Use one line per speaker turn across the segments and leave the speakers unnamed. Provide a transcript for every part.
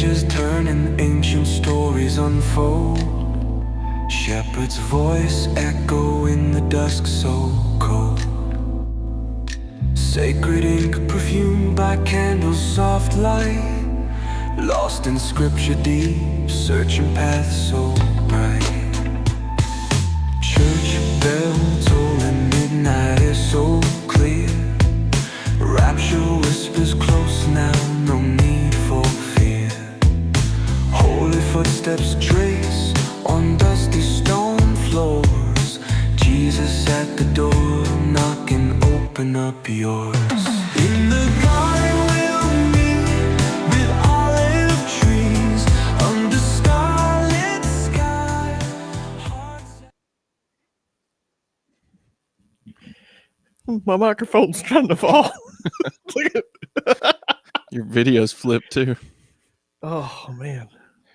pages turn and ancient stories unfold. Shepherd's voice echo in the dusk so cold. Sacred ink perfumed by candles soft light. Lost in scripture deep, searching paths so bright. Church bell tolling, midnight is so clear. Rapture whispers close now, no need for fear. Holy footsteps trace on dusty stone floors. Jesus at the door, knocking, open up yours. In the garden we'll meet with olive trees under starlit sky.
My microphone's trying to fall. Look at
Your video's flipped too.
Oh man,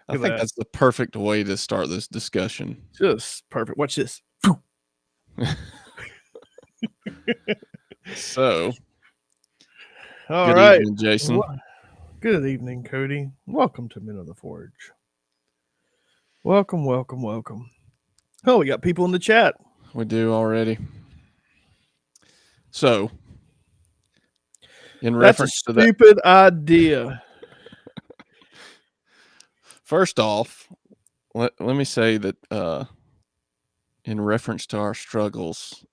I
Look at
think
that.
that's the perfect way to start this discussion.
Just perfect. Watch this.
So,
All
good
right.
evening, Jason.
Good evening, Cody. Welcome to Men of the Forge. Welcome, welcome, welcome. Oh, we got people in the chat.
We do already. So, in
That's a
reference to that,
stupid idea.
first off, let me say that in reference to our struggles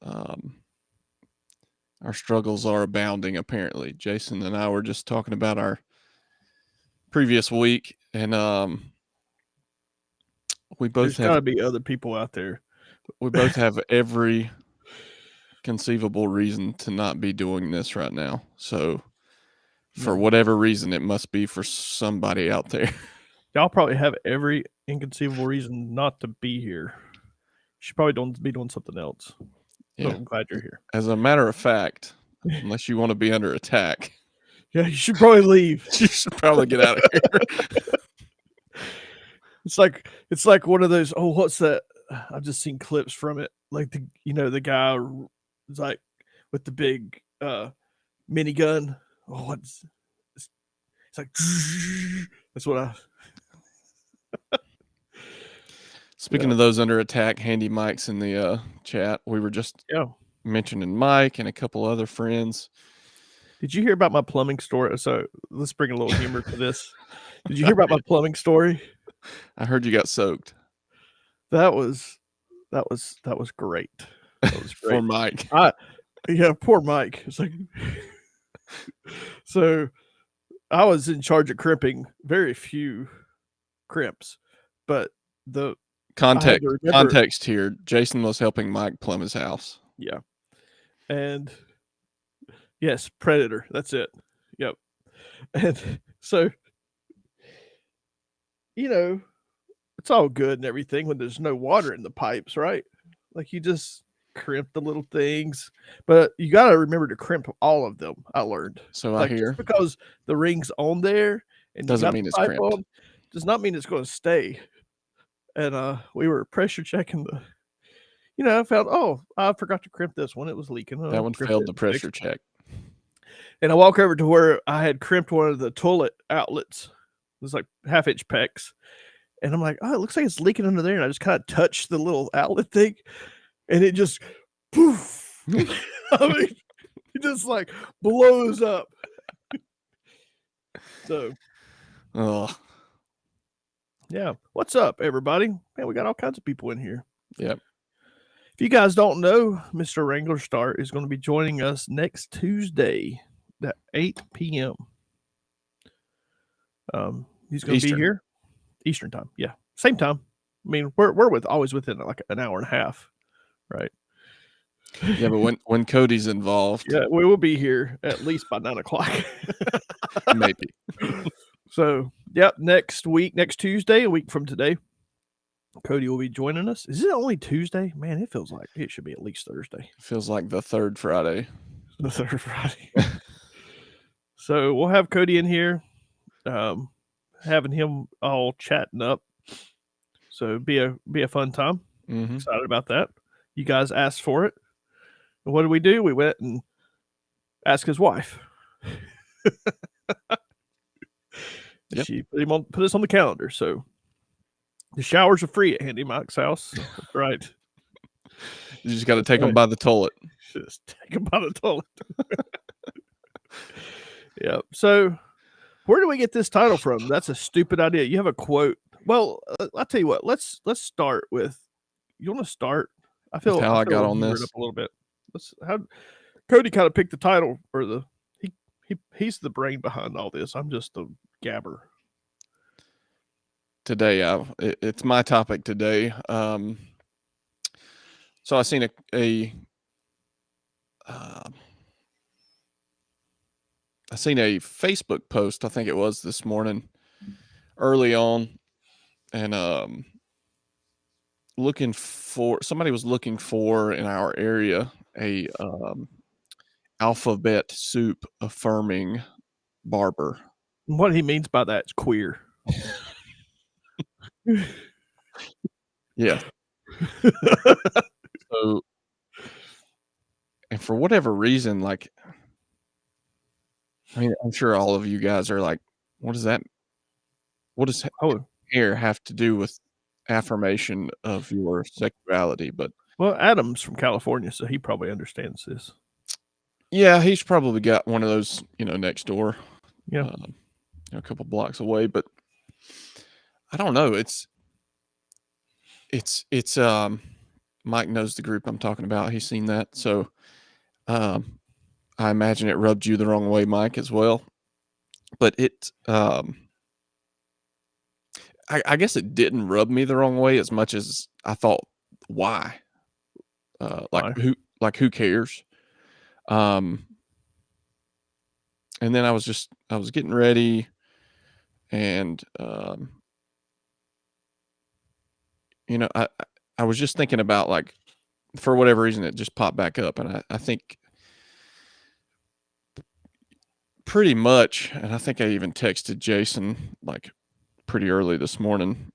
are abounding, apparently. Jason and I were just talking about our previous week, and we both
There's got to
have
be other people out there.
every conceivable reason to not be doing this right now. So for whatever reason, it must be for somebody out there.
Y'all probably have every inconceivable reason not to be here. You should probably don't be doing something else.
Yeah.
So I'm glad you're here.
As a matter of fact, unless you want to be under attack,
Yeah, you should probably leave.
you should probably get out of here.
It's like one of those. Oh, what's that? I've just seen clips from it. Like the guy is like with the big minigun. Oh, it's like that's what I.
Speaking of those under attack, handy mics in the chat. We were just mentioning Mike and a couple other friends.
Did you hear about my plumbing story? So let's bring a little humor to this. Did you hear about my plumbing story?
I heard you got soaked.
That was great. That was great.
For Mike.
Yeah, poor Mike. It's like so I was in charge of crimping very few crimps, but the
context here. Jason was helping Mike plumb his house.
Yeah. And yes, predator. That's it. Yep. And so, it's all good and everything when there's no water in the pipes, right? Like you just crimp the little things, but you got to remember to crimp all of them. I learned.
So
like,
I hear
just because the ring's on there and
doesn't mean it's crimped.
on, does not mean it's going to stay. And we were pressure checking I found, I forgot to crimp this one. It was leaking.
That one failed the pressure check.
And I walk over to where I had crimped one of the toilet outlets. It was like half-inch pecks. And I'm like, it looks like it's leaking under there. And I just kind of touched the little outlet thing. And it just, poof. I mean, it just like blows up. So. Yeah. What's up, everybody? Man, we got all kinds of people in here.
Yep.
If you guys don't know, Mr. Wrangler Star is going to be joining us next Tuesday at 8 p.m. He's going to be here Eastern time. Yeah, same time. I mean, we're always within like an hour and a half, right?
Yeah, but when Cody's involved,
yeah, we will be here at least by 9 o'clock.
Maybe.
So, next Tuesday, a week from today, Cody will be joining us. Is it only Tuesday? Man, it feels like it should be at least Thursday.
It feels like the third Friday.
The third Friday. So we'll have Cody in here, having him all chatting up. So be a fun time.
Mm-hmm.
Excited about that. You guys asked for it. And what did we do? We went and asked his wife.
Yep.
She put us on the calendar. So the showers are free at Handy Mike's house. That's right.
You just got to take them by the toilet.
Just take them by the toilet. Yeah. So where do we get this title from? That's a stupid idea. You have a quote. Well, I'll tell you what. Let's start with. You want to start? I feel
how I got on
humor it
this.
up a little bit. How Cody kind of picked the title, or he's the brain behind all this. I'm just the gabber.
Today, it's my topic today. So I seen a Facebook post. I think it was this morning, early on, and somebody was looking for in our area a alphabet soup affirming barber.
What he means by that is queer.
Yeah. So, and for whatever reason, like, I mean, I'm sure all of you guys are like, what does hair have to do with affirmation of your sexuality? But
well, Adam's from California, so he probably understands this.
yeah, he's probably got one of those, next door,
Yeah,
a couple blocks away. But I don't know. It's Mike knows the group I'm talking about. He's seen that, so I imagine it rubbed you the wrong way, Mike, as well. But I guess it didn't rub me the wrong way as much as I thought, why? Who cares? And then I was getting ready, and I was just thinking about, like, for whatever reason it just popped back up, and I think pretty much, and I think I even texted Jason like pretty early this morning.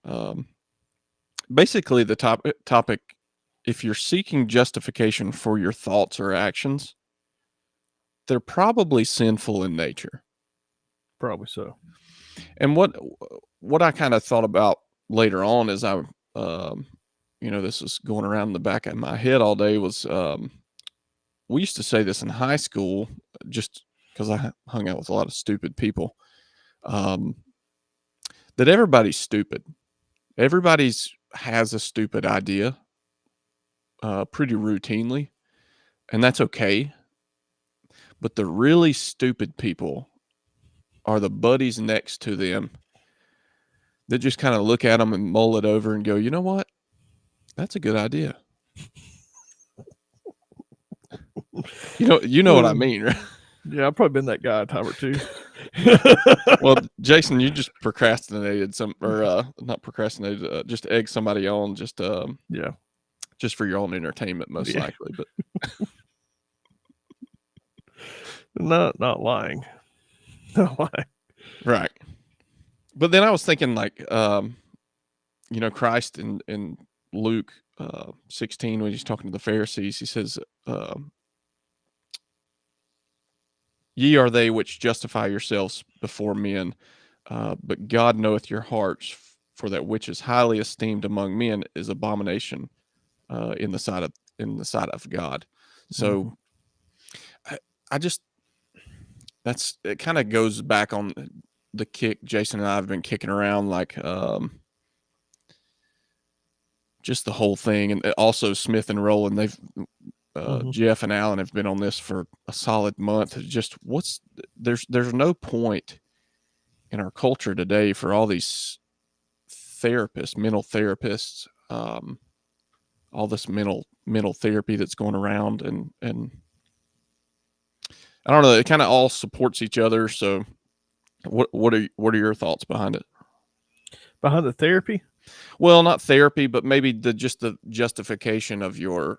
Basically, the topic: if you're seeking justification for your thoughts or actions, they're probably sinful in nature.
probably so.
And what I kind of thought about later on, as I, this was going around in the back of my head all day, was we used to say this in high school, just because I hung out with a lot of stupid people, that everybody's stupid. Everybody's has a stupid idea pretty routinely, and that's okay. But the really stupid people are the buddies next to them that just kind of look at them and mull it over and go, you know what? That's a good idea. You know what I mean, right?
Yeah, I've probably been that guy a time or two.
Well, Jason, you just procrastinated not procrastinated, just egg somebody on, just for your own entertainment, most likely. But
not lying. Not lying.
Right. But then I was thinking, like, Christ in Luke 16, when he's talking to the Pharisees, he says, ye are they which justify yourselves before men, but God knoweth your hearts, for that which is highly esteemed among men is abomination in the sight of God. So I just, it kind of goes back on the kick Jason and I have been kicking around, like, just the whole thing. And also Smith and Roland, they've Jeff and Alan have been on this for a solid month. It's just there's no point in our culture today for all these therapists, mental therapists, all this mental therapy that's going around, and I don't know, it kind of all supports each other. So what are your thoughts behind it?
Behind the therapy?
Well, not therapy, but maybe the justification of your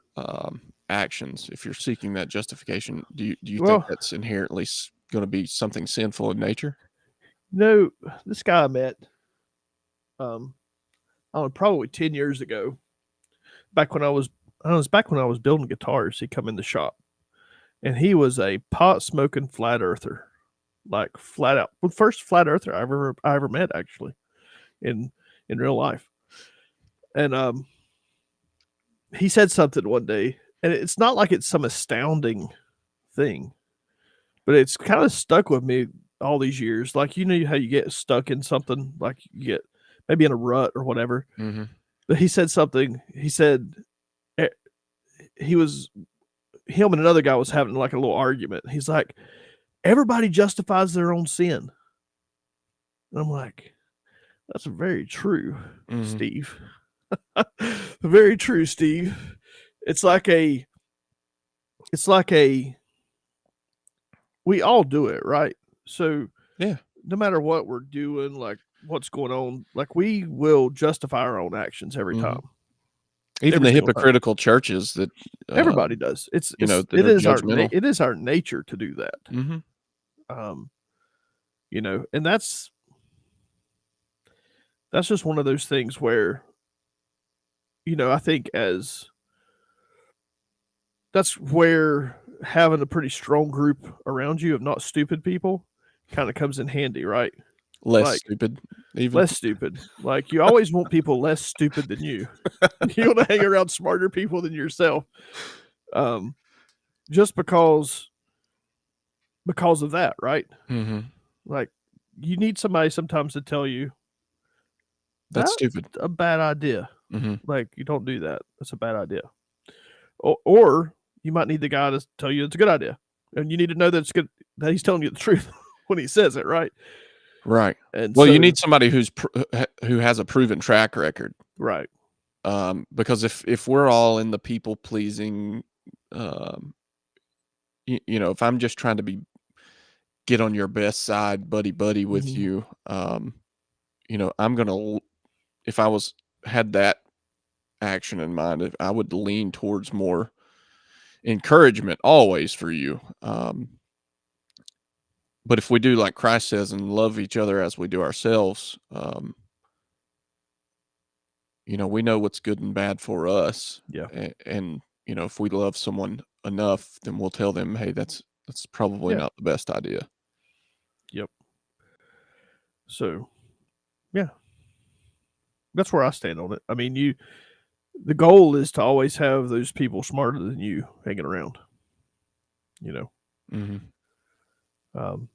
actions. If you're seeking that justification, do you think that's inherently going to be something sinful in nature?
No, this guy I met, probably 10 years ago, back when I was building guitars. He come in the shop, and he was a pot smoking flat earther. like flat out. The first flat earther I ever met, actually, in real life. And he said something one day, and it's not like it's some astounding thing, but it's kind of stuck with me all these years. Like, you know how you get stuck in something, like you get maybe in a rut or whatever.
Mm-hmm.
But he said something. He said him and another guy was having like a little argument. He's like, everybody justifies their own sin. And I'm like, that's very true,
Mm-hmm.
Steve. Very true, Steve. It's like a we all do it, right? So
Yeah.
no matter what we're doing, like what's going on, like we will justify our own actions every
Mhm.
time.
Even
Every
the
single time.
hypocritical churches that
Everybody does. It's
you know,
it's
that
it
are
is our
judgmental.
it is our nature to do that.
Mm-hmm.
You know, and that's just one of those things where, you know, I think that's where having a pretty strong group around you of not stupid people kind of comes in handy, right?
Less
Like,
stupid, even.
less stupid. Like, you always want people less stupid than you. You want to hang around smarter people than yourself. Just because of that, right?
Mm-hmm.
Like, you need somebody sometimes to tell you
That's stupid.
a bad idea.
Mm-hmm.
Like, you don't do that. That's a bad idea. Or you might need the guy to tell you it's a good idea, and you need to know that it's good, that he's telling you the truth when he says it, right?
Right.
And
Well,
so,
you need somebody who has a proven track record.
right.
Because if we're all in the people pleasing, you know, if I'm just trying to get on your best side, buddy with
Mhm.
you, you know, I'm gonna, if I had that action in mind, I would lean towards more encouragement always for you. But if we do like Christ says and love each other as we do ourselves, you know, we know what's good and bad for us.
Yeah.
And you know, if we love someone enough, then we'll tell them, hey, that's probably
Yeah.
not the best idea.
Yep. So, yeah, that's where I stand on it. I mean, the goal is to always have those people smarter than you hanging around. You know,
Mm-hmm.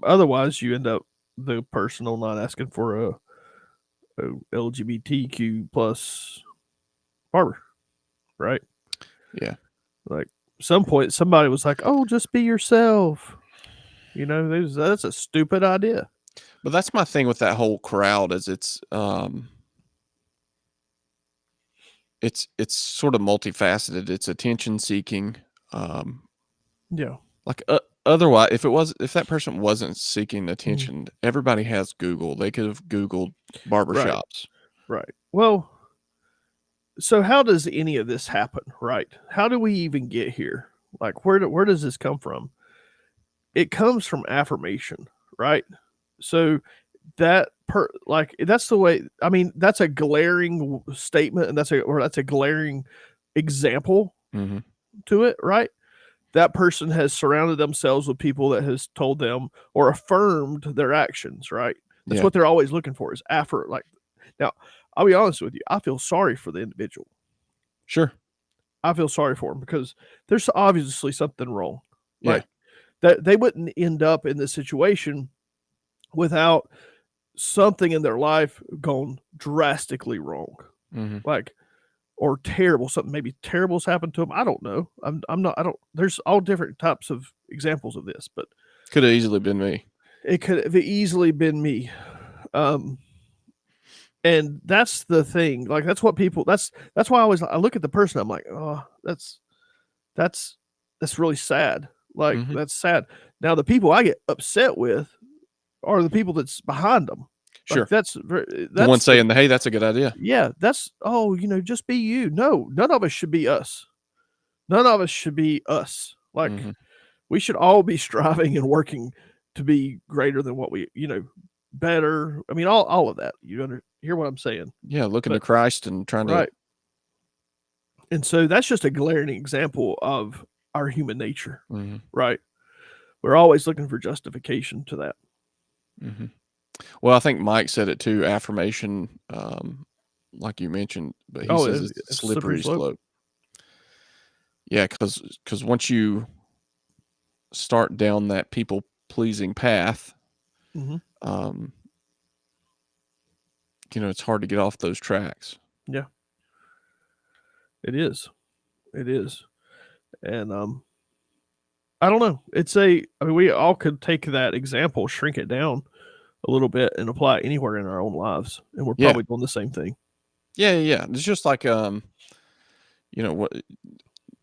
otherwise you end up the person online asking for a LGBTQ plus barber, right?
Yeah.
Like, some point somebody was like, "Oh, just be yourself." You know, that's a stupid idea.
But that's my thing with that whole crowd is it's sort of multifaceted. It's attention seeking.
Yeah.
Like otherwise, if that person wasn't seeking attention, everybody has Google. They could have Googled barbershops.
Right. Well, so how does any of this happen, right? How do we even get here? Like, where does this come from? It comes from affirmation, right? So that's the way. I mean, that's a glaring statement, and that's a glaring example
Mm-hmm.
to it, right? That person has surrounded themselves with people that has told them or affirmed their actions, right? That's
Yeah.
what they're always looking for is like. Now, I'll be honest with you. I feel sorry for the individual.
Sure.
I feel sorry for them because there's obviously something wrong.
Yeah.
Like, that they wouldn't end up in this situation without something in their life gone drastically wrong.
Mm-hmm.
Like, or terrible, something maybe terrible's happened to them. I don't know. There's all different types of examples of this, but
Could have easily been me.
it could have easily been me. And that's the thing. Like, that's what people, that's why I look at the person. I'm like, oh, that's really sad. Like,
Mhm.
that's sad. Now, the people I get upset with are the people that's behind them.
Sure.
Like, that's
The one saying, hey, that's a good idea.
yeah, that's, oh, you know, just be you. No, none of us should be us. None of us should be us. Like, we should all be striving and working to be greater than what we, you know, better. I mean, all of that. You hear what I'm saying?
Yeah, looking to Christ and trying to.
Right. And so that's just a glaring example of our human nature,
Mhm.
right? we're always looking for justification to that.
hmm Well, I think Mike said it too. Affirmation, like you mentioned, but he
Oh,
says it's a
it's a slippery
slippery
slope.
slope. Yeah, because once you start down that people pleasing path,
Hmm.
um, it's hard to get off those tracks.
Yeah, it is. It is. And I don't know. I mean, we all could take that example, shrink it down a little bit, and apply it anywhere in our own lives, and we're
Yeah,
probably doing the same thing.
yeah. It's just like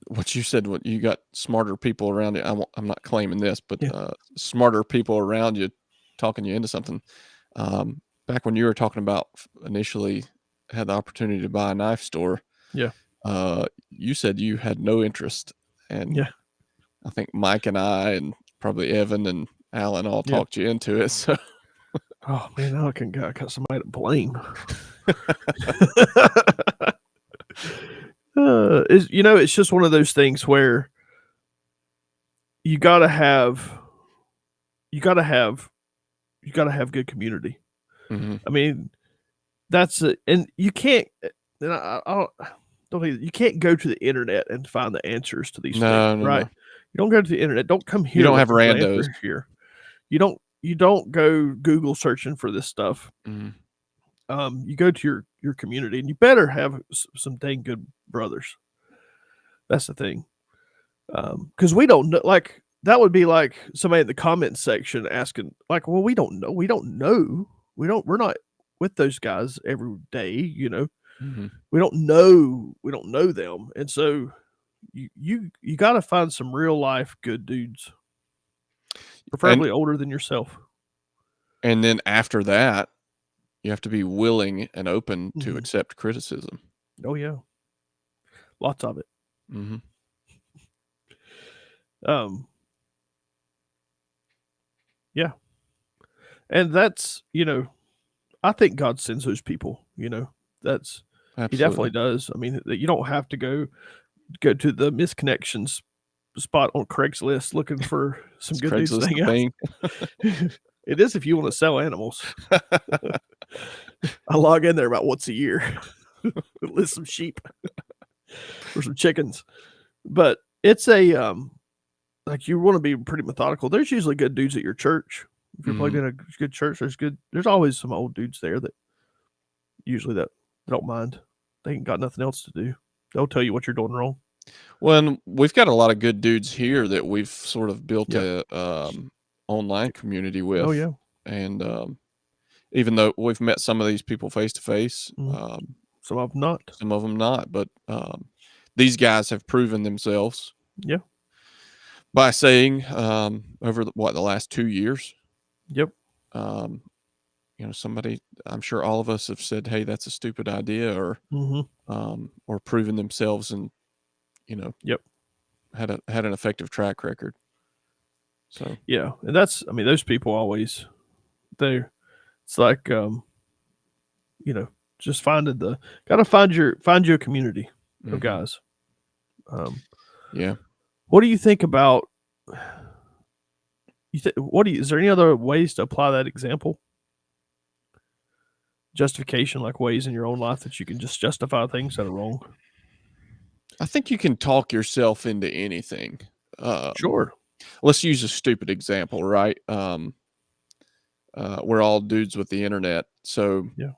what you said. What you got smarter people around you. I'm not claiming this, but
Yeah.
smarter people around you talking you into something. Back when you were talking about initially had the opportunity to buy a knife store,
Yeah.
you said you had no interest, and
Yeah.
I think Mike and I and probably Evan and Alan all
Yeah.
talked you into it. So
Oh man, now I got somebody to blame. It's just one of those things where you gotta have you gotta have you gotta have good community.
mhm.
I mean, that's it, and you can't. And don't you can't go to the internet and find the answers to these things,
No, no,
right?
no.
You don't go to the internet. Don't come
You
here
don't have
looking for the
randos.
answers here. You don't go Google searching for this stuff.
Mhm.
You go to your community, and you better have some dang good brothers. That's the thing. Because we don't know, like that would be like somebody in the comment section asking, like, well, we don't know, we're not with those guys every day,
Mhm.
we don't know them, and so you got to find some real life good dudes,
And
preferably older than yourself.
and then after that, you have to be willing and open to
Mhm.
accept criticism.
Oh yeah, lots of it.
Mhm.
Um, yeah, and that's I think God sends those people. That's He definitely
Absolutely.
does. I mean, you don't have to go to the misconnections spot on Craigslist looking for some
Is
good dudes to
Craigslist
hang
a
out.
thing?
It is if you want to sell animals. I log in there about once a year, list some sheep or some chickens. But it's like you want to be pretty methodical. There's usually good dudes at your church. If you're plugged
Mhm.
in a good church, there's always some old dudes there that usually that don't mind. They ain't got nothing else to do. They'll tell you what you're doing wrong.
Well, and we've got a lot of good dudes here that we've sort of built
Yeah.
a, online community
Oh
with,
yeah.
and, even though we've met some of these people face to face,
Mhm. Some of them not.
some of them not, but, these guys have proven themselves
Yeah.
by saying, over the last 2 years,
Yep.
um, somebody I'm sure all of us have said, "Hey, that's a stupid idea,"
Mhm.
or proven themselves and, you know,
Yep.
had an effective track record. So,
Yeah, and I mean, those people always they it's like, just finding the gotta find you a community of
mhm,
guys. Um,
yeah.
what do you think about is there any other ways to apply that example? Justification, like ways in your own life that you can just justify things that are wrong?
I think you can talk yourself into anything.
Sure.
Let's use a stupid example, right? We're all dudes with the internet. So,
Yeah.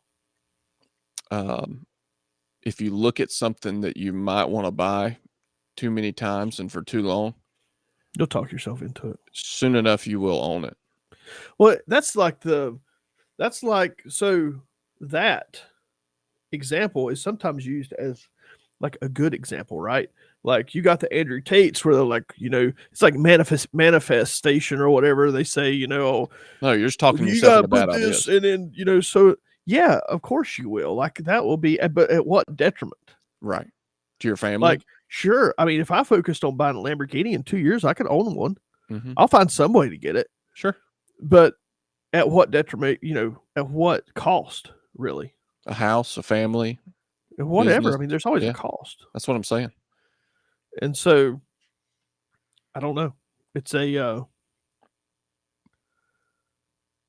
um, if you look at something that you might want to buy too many times and for too long,
You'll talk yourself into it.
soon enough you will own it.
Well, so that example is sometimes used as like a good example, right? Like you got the Andrew Tates where they're like, it's like manifestation or whatever they say,
No, you're just talking
you
yourself
gotta
into bad
put this
ideas.
and then, so yeah, of course you will. Like that will be, but at what detriment?
Right. To your family.
Like, sure. I mean, if I focused on buying a Lamborghini in 2 years, I could own one.
Mhm.
I'll find some way to get it.
Sure.
But at what detriment, at what cost, really?
A house, a family,
Whatever.
business.
I mean, there's always a
Yeah,
cost.
that's what I'm saying.
And so I don't know. It's a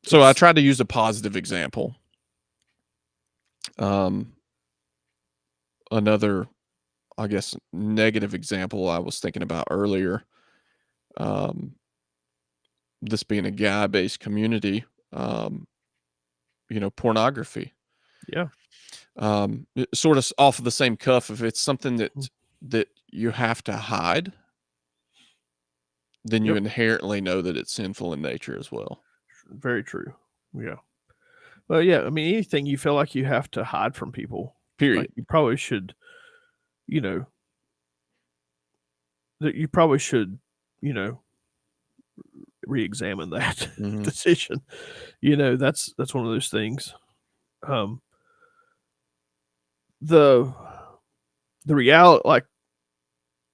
So I tried to use a positive example. Another, I guess, negative example I was thinking about earlier, this being a guy-based community, pornography.
Yeah.
Sort of off of the same cuff, if it's something that you have to hide, then you
Yep.
inherently know that it's sinful in nature as well.
Very true. Yeah. Well, yeah. I mean, anything you feel like you have to hide from people,
Period.
like you probably should, you know, that you probably should, re-examine that
Mhm.
decision. That's one of those things. The reality, like,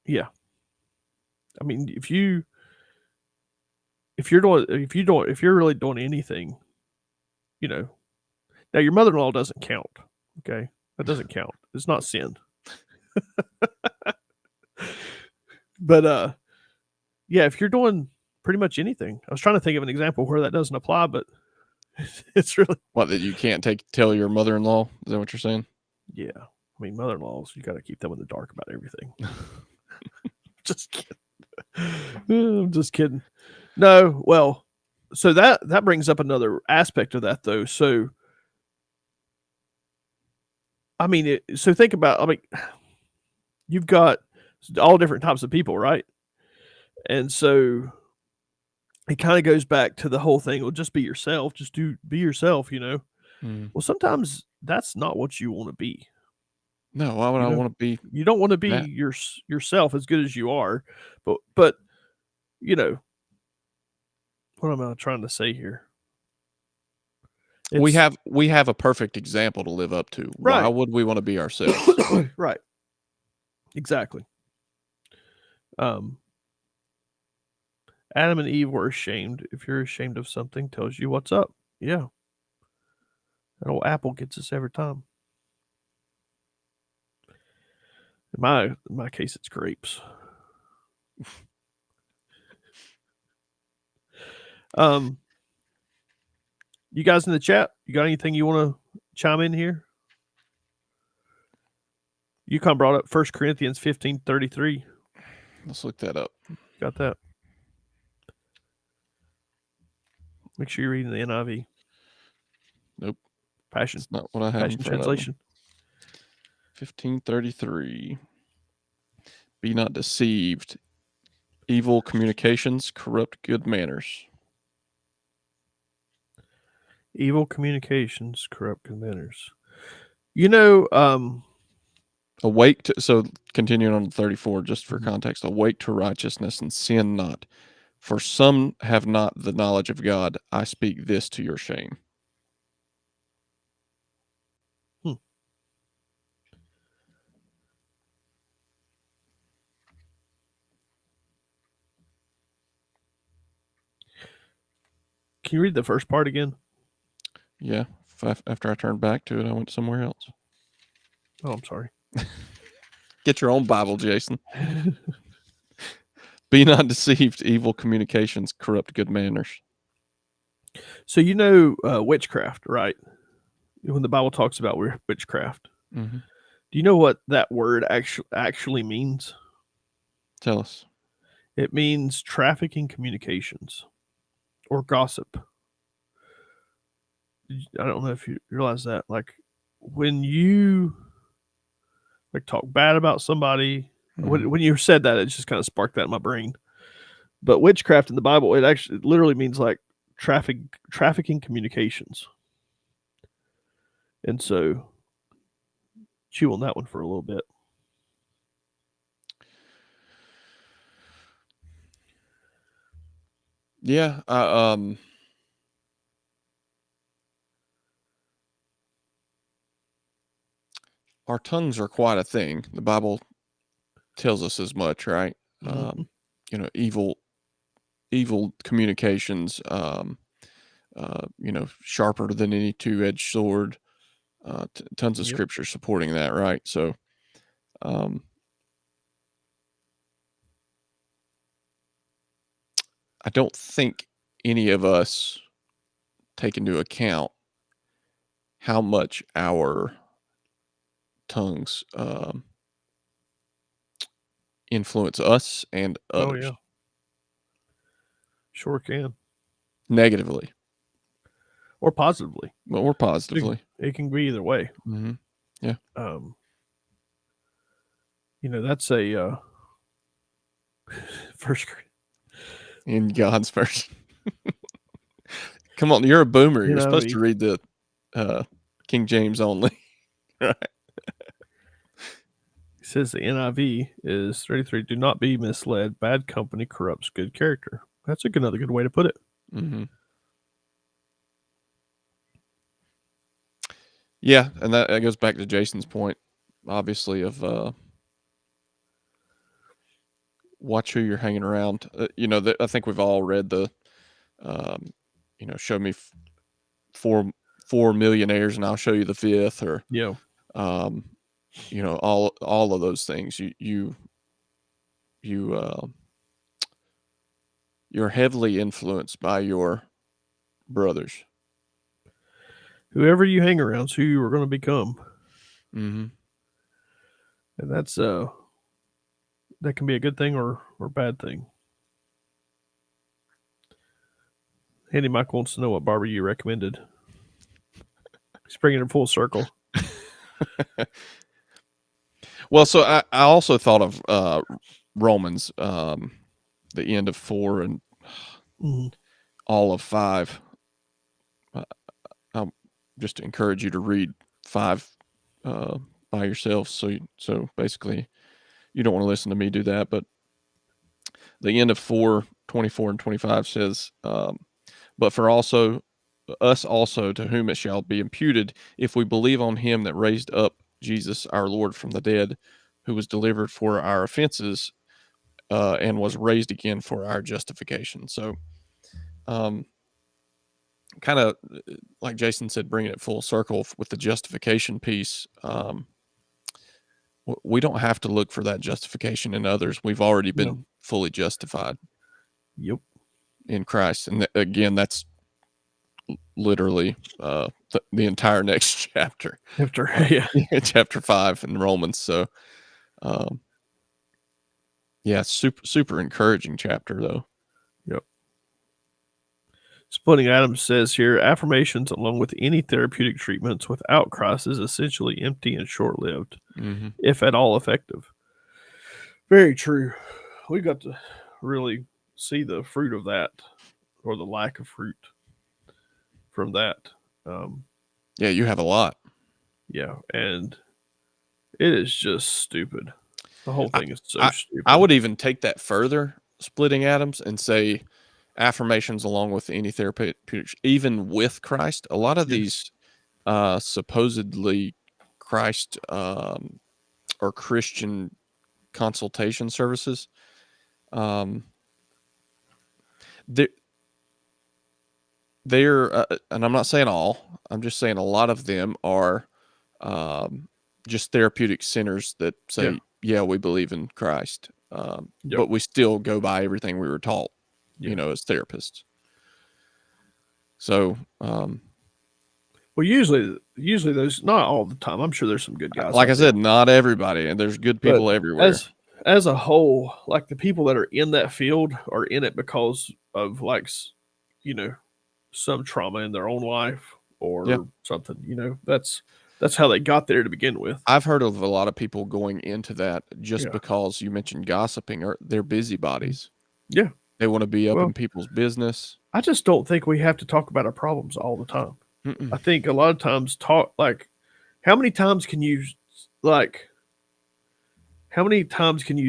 yeah. I mean, if you're really doing anything, now your mother-in-law doesn't count. Okay, that doesn't count. It's not sin. But yeah, if you're doing pretty much anything, I was trying to think of an example where that doesn't apply, but it's really,
What, that you can't tell your mother-in-law? Is that what you're saying?
yeah. I mean, mother-in-laws, you got to keep them in the dark about everything. Just kidding. I'm just kidding. No, well, so that brings up another aspect of that, though. So, I mean, so think about, I mean, you've got all different types of people, right? And so it kind of goes back to the whole thing. Well, just be yourself. Just be yourself.
Mm.
Well, sometimes that's not what you want to be.
No, why would I want to be?
You don't want to be
that?
yourself as good as you are, but what am I trying to say here?
We have a perfect example to live up to.
Right.
Why would we want to be ourselves?
Right. Exactly. Adam and Eve were ashamed. If you're ashamed of something, tells you what's up. Yeah. That old apple gets us every time. In my case, it's grapes. You guys in the chat, you got anything you want to chime in here? Yukon brought up 1 Corinthians 15:33.
Let's look that up.
Got that? Make sure you're reading the NIV.
Nope.
Passion.
That's not what I have.
Passion translation.
15:33. Be not deceived. Evil communications corrupt good manners.
Evil communications corrupt good manners.
Awake to, so continuing on 34, just for context, awake to righteousness and sin not. For some have not the knowledge of God. I speak this to your shame.
Can you read the first part again?
Yeah. After I turned back to it, I went somewhere else.
Oh, I'm sorry.
Get your own Bible, Jason. Be not deceived. Evil communications corrupt good manners.
So witchcraft, right? When the Bible talks about witchcraft,
Mm-hmm.
do you know what that word actually means?
Tell us.
It means trafficking communications or gossip. I don't know if you realize that. Like when you talk bad about somebody, when you said that, it just kind of sparked that in my brain. But witchcraft in the Bible, it literally means like trafficking communications. And so chew on that one for a little bit.
Yeah. Our tongues are quite a thing. The Bible tells us as much, right? Evil communications, sharper than any two-edged sword. Tons of scripture supporting that, right? So, I don't think any of us take into account how much our tongues influence us and
Oh
others
yeah, sure can,
negatively
or positively.
or positively.
It can be either way.
Mm-hmm. Yeah.
That's a first.
In God's version. Come on, you're a boomer. You're supposed to
NIV.
read the King James only. Right.
It says the NIV is 33. Do not be misled. Bad company corrupts good character. That's another good way to put it.
Mm-hmm. Yeah, and that goes back to Jason's point, obviously, of watch who you're hanging around. I think we've all read the, show me four millionaires and I'll show you the fifth, or
Yeah.
all of those things. You're heavily influenced by your brothers.
Whoever you hang around is who you are going to become.
Mm-hmm.
And that's that can be a good thing or bad thing. Handy Mike wants to know what barber you recommended. He's bringing it full circle.
Well, so I also thought of Romans, the end of 4 and all of 5. I'll just encourage you to read 5 by yourself. So basically, you don't want to listen to me do that. But the end of 4:24 and 25 says, "But for us also, to whom it shall be imputed, if we believe on him that raised up Jesus our Lord from the dead, who was delivered for our offenses, and was raised again for our justification." So, kind of like Jason said, bringing it full circle with the justification piece. We don't have to look for that justification in others. We've already been fully justified.
Yep.
In Christ. And again, that's literally the entire next chapter. Chapter 5 in Romans. So, super encouraging chapter, though.
Yep. Splitting Adams says here, affirmations along with any therapeutic treatments without Christ is essentially empty and short-lived, if at all effective. Very true. We got to really see the fruit of that, or the lack of fruit from that.
Yeah, you have a lot.
Yeah, and it is just stupid. The whole thing is so stupid.
I would even take that further, Splitting Adams, and say affirmations along with any therapeutics, even with Christ. A lot of these supposedly Christ or Christian consultation services, they're and I'm not saying all, I'm just saying a lot of them are just therapeutic centers that say, we believe in Christ, but we still go by everything we were taught, as therapists. So,
well, usually those, not all the time. I'm sure there's some good guys.
Like I said, not everybody, and there's good people everywhere.
As a whole, like the people that are in that field are in it because of some trauma in their own life or something. That's how they got there to begin with.
I've heard of a lot of people going into that just because you mentioned gossiping, or they're busybodies.
Yeah.
They want to be up in people's business.
I just don't think we have to talk about our problems all the time. I think a lot of times how many times can you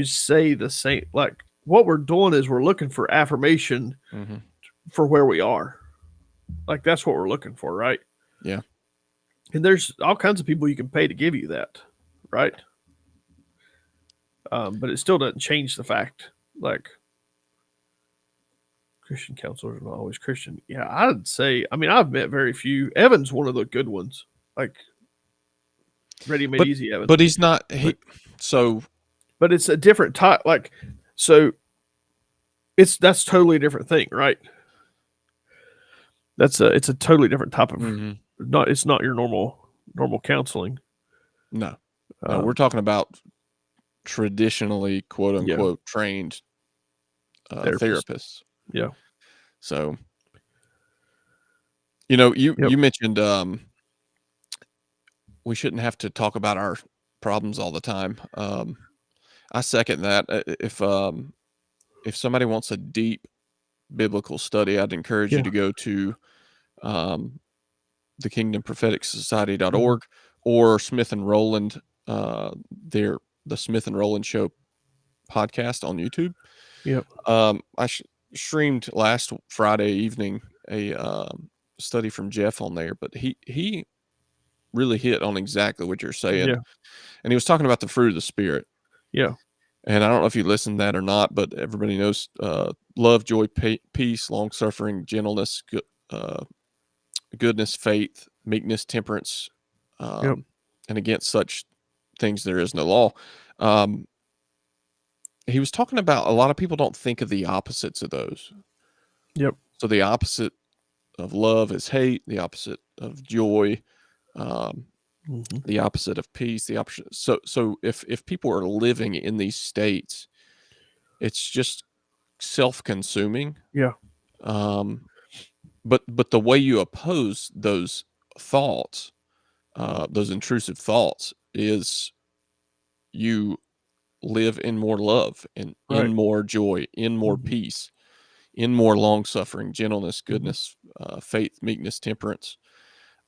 say the same? Like, what we're doing is we're looking for affirmation for where we are. Like, that's what we're looking for, right?
Yeah.
And there's all kinds of people you can pay to give you that, right? But it still doesn't change the fact, like, Christian counselors are not always Christian. Yeah, I'd say, I've met very few. Evan's one of the good ones, like Ready Made Easy Evan.
But he's not,
but it's a different type, that's totally a different thing, right? it's a totally different type of
Mhm.
it's not your normal counseling.
No. No, we're talking about traditionally, quote
Yeah,
unquote, trained
therapist.
therapists.
Yeah.
So, you
Yep.
mentioned we shouldn't have to talk about our problems all the time. I second that. If somebody wants a deep biblical study, I'd encourage you
Yeah.
to go to um, the
Mhm.
kingdompropheticsociety.org or Smith and Roland, their the Smith and Roland Show podcast on YouTube.
Yep.
I streamed last Friday evening a study from Jeff on there, but he really hit on exactly what you're saying,
Yeah.
and he was talking about the fruit of the spirit.
Yeah.
And I don't know if you listened to that or not, but everybody knows love, joy, peace, long suffering, gentleness, goodness, faith, meekness, temperance,
Yep.
um, and against such things there is no law. Um, he was talking about a lot of people don't think of the opposites of those.
Yep.
So the opposite of love is hate. The opposite of joy, um,
Mhm.
the opposite of peace. The opposite. So if people are living in these states, it's just self-consuming.
Yeah.
Um, but the way you oppose those thoughts, those intrusive thoughts, is you live in more love and in
Right.
more joy, in more
Mhm.
peace, in more long suffering, gentleness,
Mhm.
goodness, faith, meekness, temperance.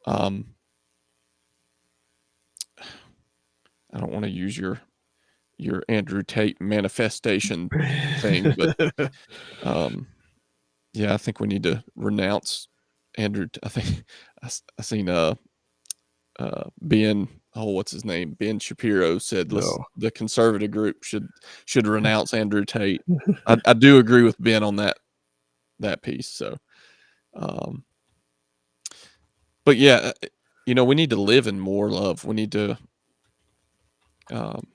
Um, I don't want to use your Andrew Tate manifestation thing, but um, yeah, I think we need to renounce Andrew. I think I seen Ben, what's his name? Ben Shapiro said, "Let's
No.
the conservative group should renounce Andrew Tate." I do agree with Ben on that piece. So, um, but yeah, we need to live in more love. We need to um,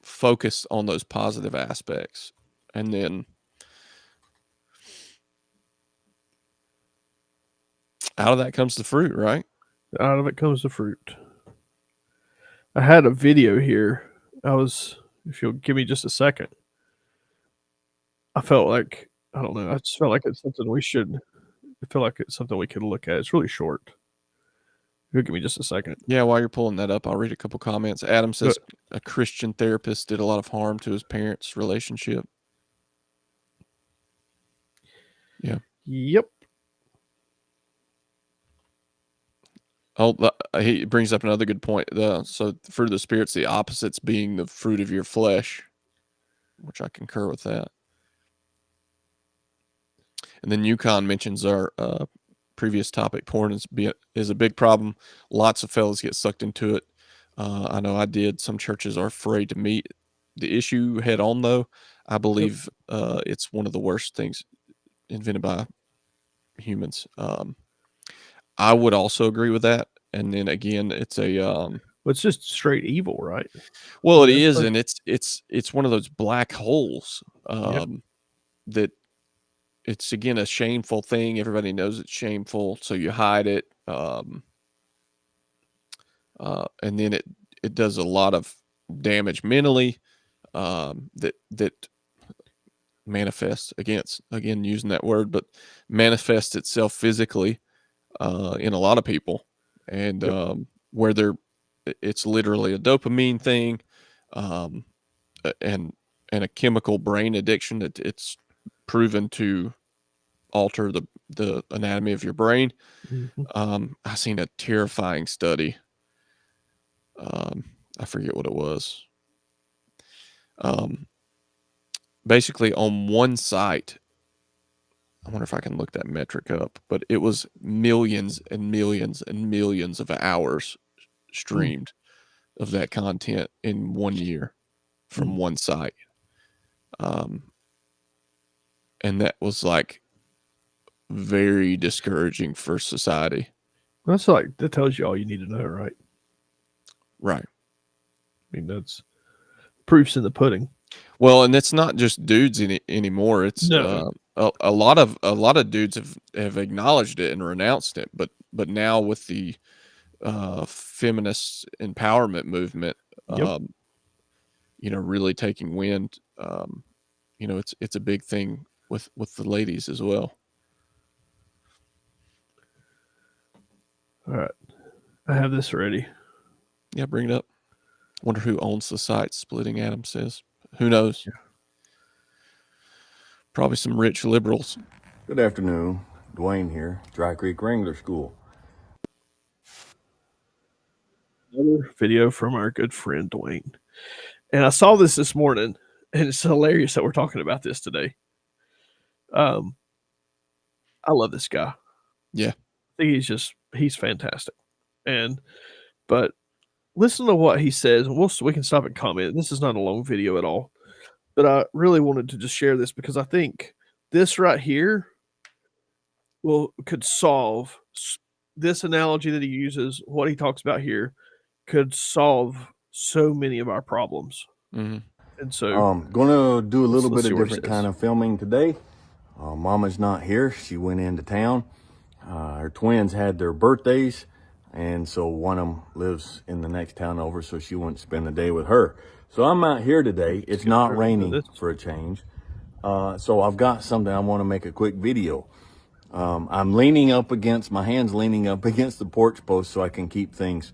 focus on those positive aspects, and then out of that comes the fruit, right?
Out of it comes the fruit. I had a video here. If you'll give me just a second, I felt like, I don't know, I just felt like it's something I feel like it's something we could look at. It's really short. If you'll give me just a second.
Yeah. While you're pulling that up, I'll read a couple comments. Adam
But
says a Christian therapist did a lot of harm to his parents' relationship. Yeah.
yep.
Oh, he brings up another good point. So the fruit of the spirit's the opposites being the fruit of your flesh, which I concur with that. And then Yukon mentions our previous topic: porn is a big problem. Lots of fellas get sucked into it. I know I did. Some churches are afraid to meet the issue head on, though. I
Yep.
believe it's one of the worst things invented by humans. I would also agree with that. And then again, it's a
Well, it's just straight evil, right?
well,
In
it
the
is,
place.
and it's one of those black holes
Yep.
that it's again a shameful thing. Everybody knows it's shameful, so you hide it. And then it does a lot of damage mentally. That manifests again using that word, but manifests itself physically in a lot of people, and
Yep.
where it's literally a dopamine thing, um, and a chemical brain addiction that it's proven to alter the anatomy of your brain.
Mhm.
I seen a terrifying study. Um, I forget what it was. Um, Basically, on one site, I wonder if I can look that metric up, but it was millions and millions and millions of hours
Mm.
streamed of that content in 1 year from
Mm.
one site. Um, and that was like very discouraging for society.
That's like, that tells you all you need to know, right?
Right.
I mean, that's proofs in the pudding.
Well, and it's not just dudes anymore. It's
No.
a lot of dudes have acknowledged it and renounced it, but now with the feminist empowerment movement,
Yep.
really taking wind, it's a big thing with the ladies as well.
All right. I have this ready.
Yeah, bring it up. Wonder who owns the site. Splitting Adam says, who knows?
Yeah.
Probably some rich liberals.
Good afternoon, Dwayne here, Dry Creek Wrangler School.
Another video from our good friend Dwayne. And I saw this morning, and it's hilarious that we're talking about this today. I love this guy.
Yeah.
I think he's fantastic. But listen to what he says, and we can stop and comment. This is not a long video at all. But I really wanted to just share this because I think this right here could solve this analogy that he uses, what he talks about here, could solve so many of our problems.
Mm-hmm.
And so
gonna do a little
let's
bit of
see what he
different
says.
kind of filming today. Mama's not here. She went into town. Her twins had their birthdays, and so one of them lives in the next town over, so she went to spend the day with her. So I'm out here today. It's not raining for a change. So I've got something I want to make a quick video. I'm leaning up against, my hand's leaning up against the porch post so I can keep things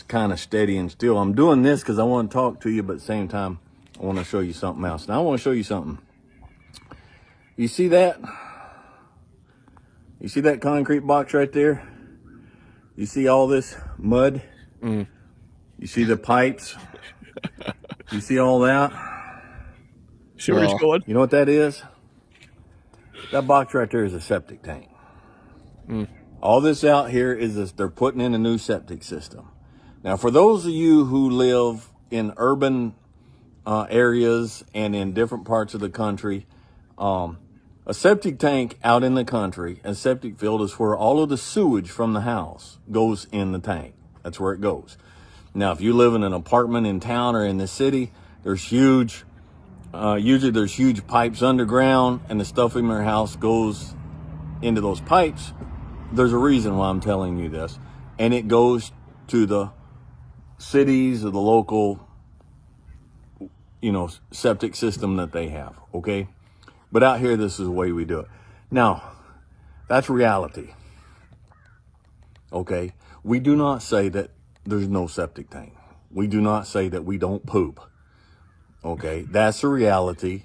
kind of steady and still. I'm doing this because I want to talk to you, but at the same time, I want to show you something else. Now I want to show you something. You see that? You see that concrete box right there? You see all this mud?
Mm.
You see the pipes? You see all that?
See where he's going?
You know what that is? That box right there is a septic tank.
Mm.
All this out here is this, they're putting in a new septic system. Now, for those of you who live in urban areas and in different parts of the country, a septic tank out in the country, a septic field is where all of the sewage from the house goes in the tank. That's where it goes. Now, if you live in an apartment in town or in the city, there's huge, usually there's huge pipes underground, and the stuff in your house goes into those pipes. There's a reason why I'm telling you this. And it goes to the cities or the local, septic system that they have, okay? But out here, this is the way we do it. Now, that's reality, okay? We do not say that there's no septic tank. We do not say that we don't poop, okay? That's the reality.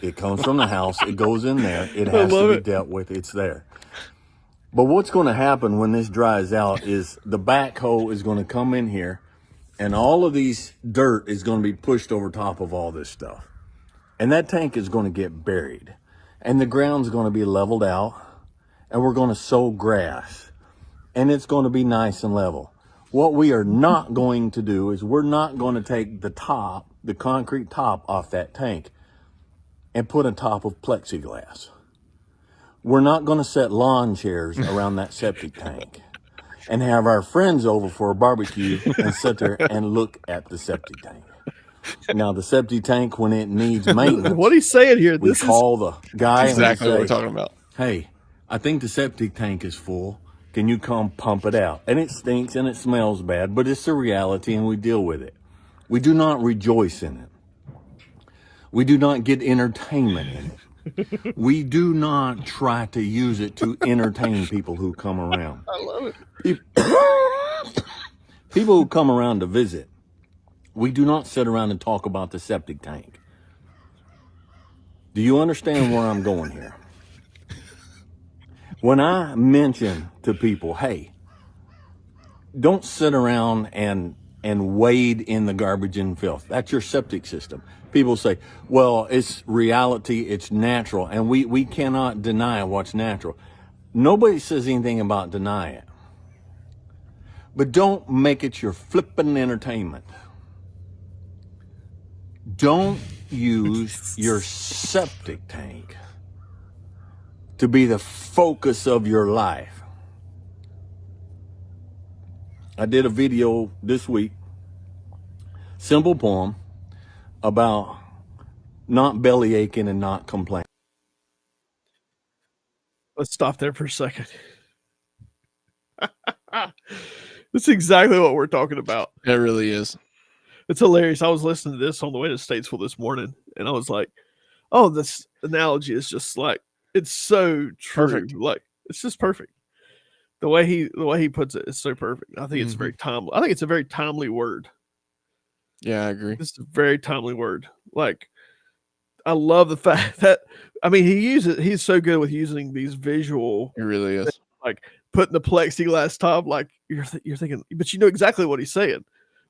It comes from the house. It goes in there. It has to be dealt with. It's there. But what's going to happen when this dries out is the backhoe is going to come in here, and all of these dirt is going to be pushed over top of all this stuff. And that tank is going to get buried, and the ground's going to be leveled out, and we're going to sow grass, and it's going to be nice and level. What we are not going to do is we're not going to take the top, the concrete top off that tank and put on top of plexiglass. We're not going to set lawn chairs around that septic tank and have our friends over for a barbecue and sit there and look at the septic tank. Now, the septic tank, when it needs maintenance,
what he's saying here,
we call the guy
exactly
and
what
we
we're
say,
talking about.
hey, I think the septic tank is full. Can you come pump it out? And it stinks and it smells bad, but it's the reality and we deal with it. We do not rejoice in it. We do not get entertainment in it. We do not try to use it to entertain people who come around.
I love it.
People who come around to visit, we do not sit around and talk about the septic tank. Do you understand where I'm going here? When I mention to people, hey, don't sit around and wade in the garbage and filth. That's your septic system. People say, well, it's reality, it's natural, and we cannot deny what's natural. Nobody says anything about deny it. But don't make it your flippin' entertainment. Don't use your septic tank to be the focus of your life. I did a video this week, simple poem, about not belly aching and not complaining.
Let's stop there for a second. That's exactly what we're talking about.
It really is.
It's hilarious. I was listening to this on the way to Statesville this morning, and I was like, "Oh, this analogy is just like it's so true.
Perfect.
Like it's just perfect. The way he puts it is so perfect. I think it's very timely. I think it's a very timely word.
Yeah, I agree.
It's a very timely word. Like I love the fact that he's so good with using these visual,
It really is.
like putting the plexiglass top. Like you're thinking, but you know exactly what he's saying.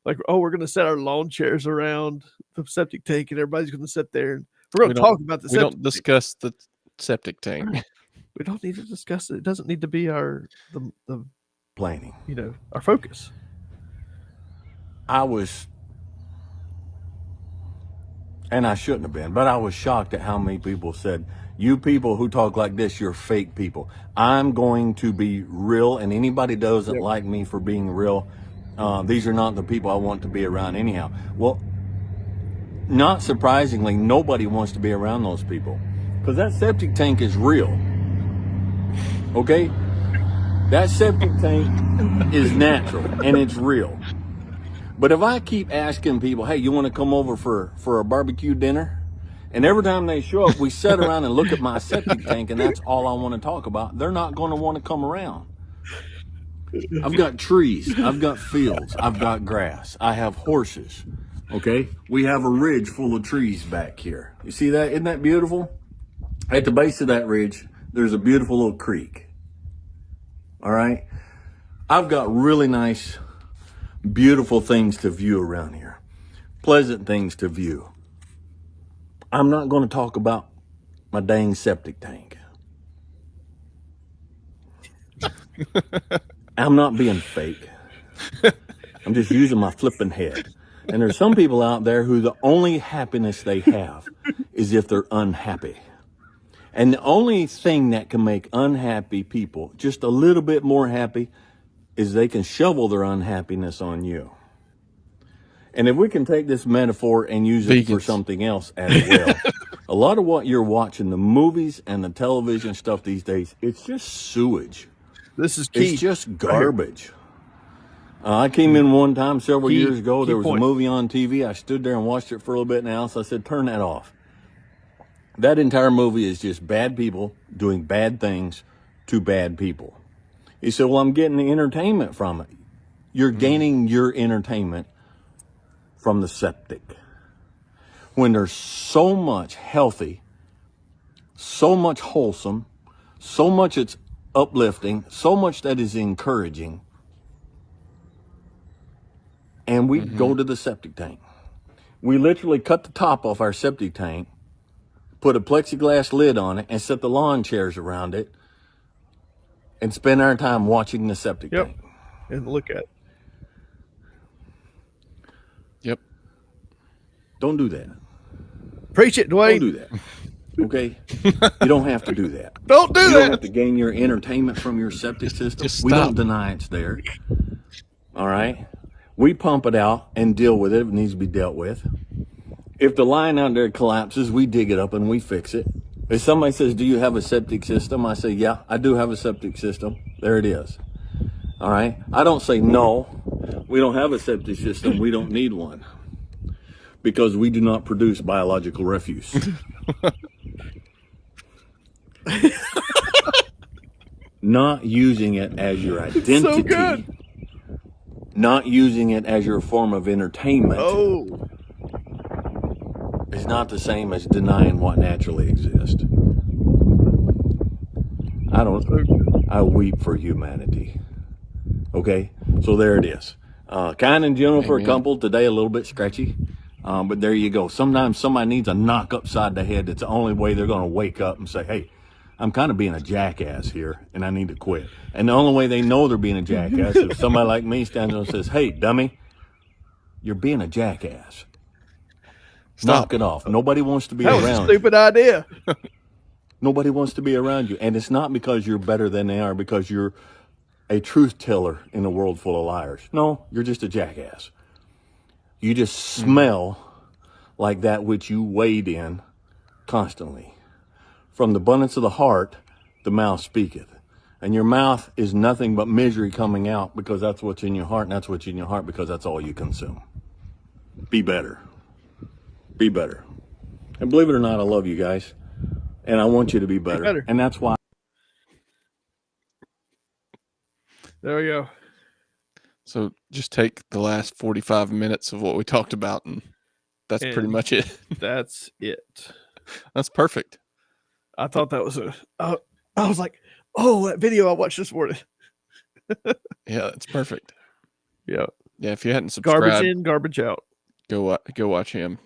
Like, oh, we're gonna set our lawn chairs around the septic tank, and everybody's gonna sit there, and we're gonna talk about the
We
septic
don't
tank.
discuss the septic tank.
We don't need to discuss it. It doesn't need to be the
Planning.
our focus.
I was, and I shouldn't have been, but I was shocked at how many people said, "You people who talk like this, you're fake people." I'm going to be real, and anybody doesn't like me for being real, these are not the people I want to be around anyhow. Well, not surprisingly, nobody wants to be around those people because that septic tank is real. Okay? That septic tank is natural and it's real. But if I keep asking people, "Hey, you want to come over for a barbecue dinner?" And every time they show up, we sit around and look at my septic tank and that's all I want to talk about, they're not going to want to come around. I've got trees, I've got fields, I've got grass, I have horses, okay? We have a ridge full of trees back here. You see that? Isn't that beautiful? At the base of that ridge, there's a beautiful little creek, all right? I've got really nice, beautiful things to view around here, pleasant things to view. I'm not going to talk about my dang septic tank. I'm not being fake. I'm just using my flipping head. And there's some people out there who the only happiness they have is if they're unhappy. And the only thing that can make unhappy people just a little bit more happy is they can shovel their unhappiness on you. And if we can take this metaphor and use it for something else as well, a lot of what you're watching, the movies and the television stuff these days, it's just sewage.
This is key.
It's just garbage. I came in one time several years ago. There was a movie on TV. I stood there and watched it for a little bit in the house. I said, "Turn that off." That entire movie is just bad people doing bad things to bad people. He said, "Well, I'm getting the entertainment from it." You're gaining your entertainment from the septic. When there's so much healthy, so much wholesome, so much it's uplifting, so much that is encouraging, and we go to the septic tank. We literally cut the top off our septic tank, put a plexiglass lid on it, and set the lawn chairs around it, and spend our time watching the septic tank.
And look at it.
Yep.
Don't do that.
Preach it, Dwayne.
Don't do that. Okay? You don't have to do that.
Don't do
You
that.
don't have to gain your entertainment from your septic system.
Just
We
stop.
don't deny it's there. All right? We pump it out and deal with it if it needs to be dealt with. If the line out there collapses, we dig it up and we fix it. If somebody says, "Do you have a septic system?" I say, "Yeah, I do have a septic system." There it is. All right? I don't say, "No, we don't have a septic system. We don't need one." Because we do not produce biological refuse. Not using it as your identity.
So good.
Not using it as your form of entertainment.
Oh,
Is not the same as denying what naturally exists. I weep for humanity. Okay? So there it is. Kind and gentle for a couple. Today a little bit stretchy. But there you go. Sometimes somebody needs a knock upside the head. It's the only way they're going to wake up and say, "Hey, I'm kind of being a jackass here and I need to quit." And the only way they know they're being a jackass is if somebody like me stands up and says, "Hey, dummy, you're being a jackass. Knock it off. Nobody wants to be
that was
around
a stupid idea.
Nobody wants to be around you. And it's not because you're better than they are, because you're a truth teller in a world full of liars. No, you're just a jackass. You just smell like that which you wade in constantly. From the abundance of the heart, the mouth speaketh. And your mouth is nothing but misery coming out, because that's what's in your heart, and that's what's in your heart because that's all you consume. Be better. Be better. And believe it or not, I love you guys. And I want you to be better.
better.
And that's why.
There we go.
So just take the last 45 minutes of what we talked about, and that's pretty
And
much it.
That's it.
That's perfect.
I thought that was I was like, oh, that video I watched this morning.
Yeah, it's perfect.
Yeah.
Yeah, if you hadn't subscribed,
Garbage in, garbage out.
go watch him.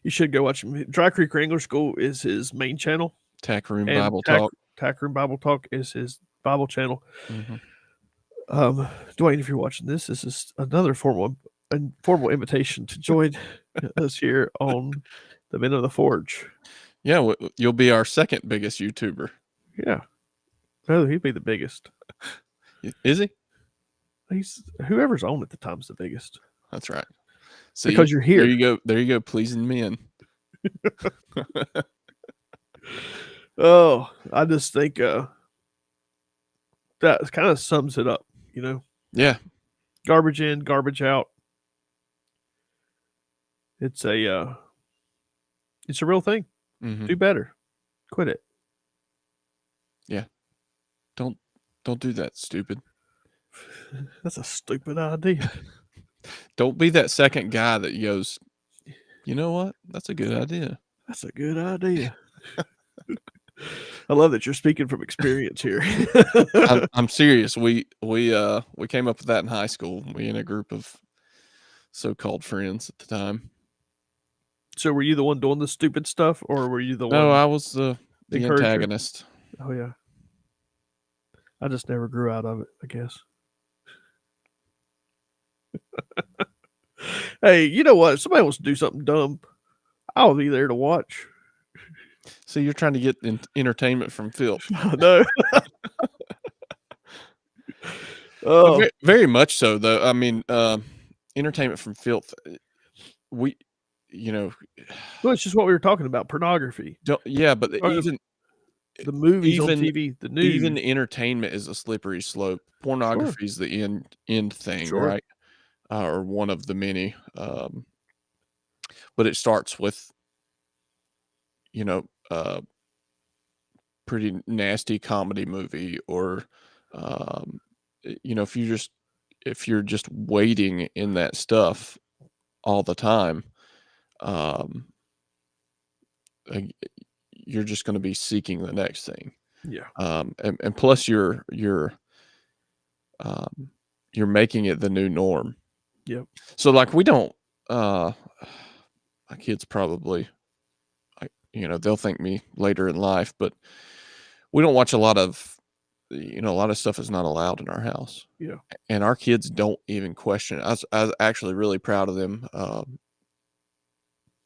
You should go watch him. Dry Creek Wrangler School is his main channel.
Tack Room
And
Bible Talk.
Tack Room Bible Talk is his Bible channel.
Mhm.
Dwayne, if you're watching this is another formal invitation to join us here on the Men of the Forge.
Yeah, you'll be our second biggest YouTuber.
Yeah. Oh, he'd be the biggest.
Is he?
He's whoever's on at the time's the biggest.
That's right. See,
Because you're here.
There you go. There you go. Pleasing men.
Oh, I just think that kind of sums it up, you know.
Yeah.
Garbage in, garbage out. It's a real thing.
Mhm.
Do better. Quit it.
Don't do that, stupid.
That's a stupid idea.
Don't be that second guy that goes, you know what? That's a good idea.
That's a good idea. I love that you're speaking from experience here.
I'm serious. We came up with that in high school. We in a group of so-called friends at the time.
So were you the one doing the stupid stuff, or were you the
No,
one?
I was the
encourager?
antagonist.
Oh yeah. I just never grew out of it, I guess. Hey, you know what? If somebody wants to do something dumb, I'll be there to watch.
So you're trying to get entertainment from filth.
No. Oh,
Very, very much so, though. I mean, entertainment from filth. We,
well, it's just what we were talking about, pornography.
yeah, but
Or
even
the movies on
even-
TV, the news.
even entertainment is a slippery slope. Pornography is the end thing,
Sure.
right? Or one of the many. But it starts with, pretty nasty comedy movie, or, if you're just waiting in that stuff all the time, you're just going to be seeking the next thing.
Yeah.
And plus you're making it the new norm.
Yep.
So like we don't, my kids probably, they'll thank me later in life, but we don't watch a lot of stuff is not allowed in our house.
Yeah.
And our kids don't even question it. I was actually really proud of them.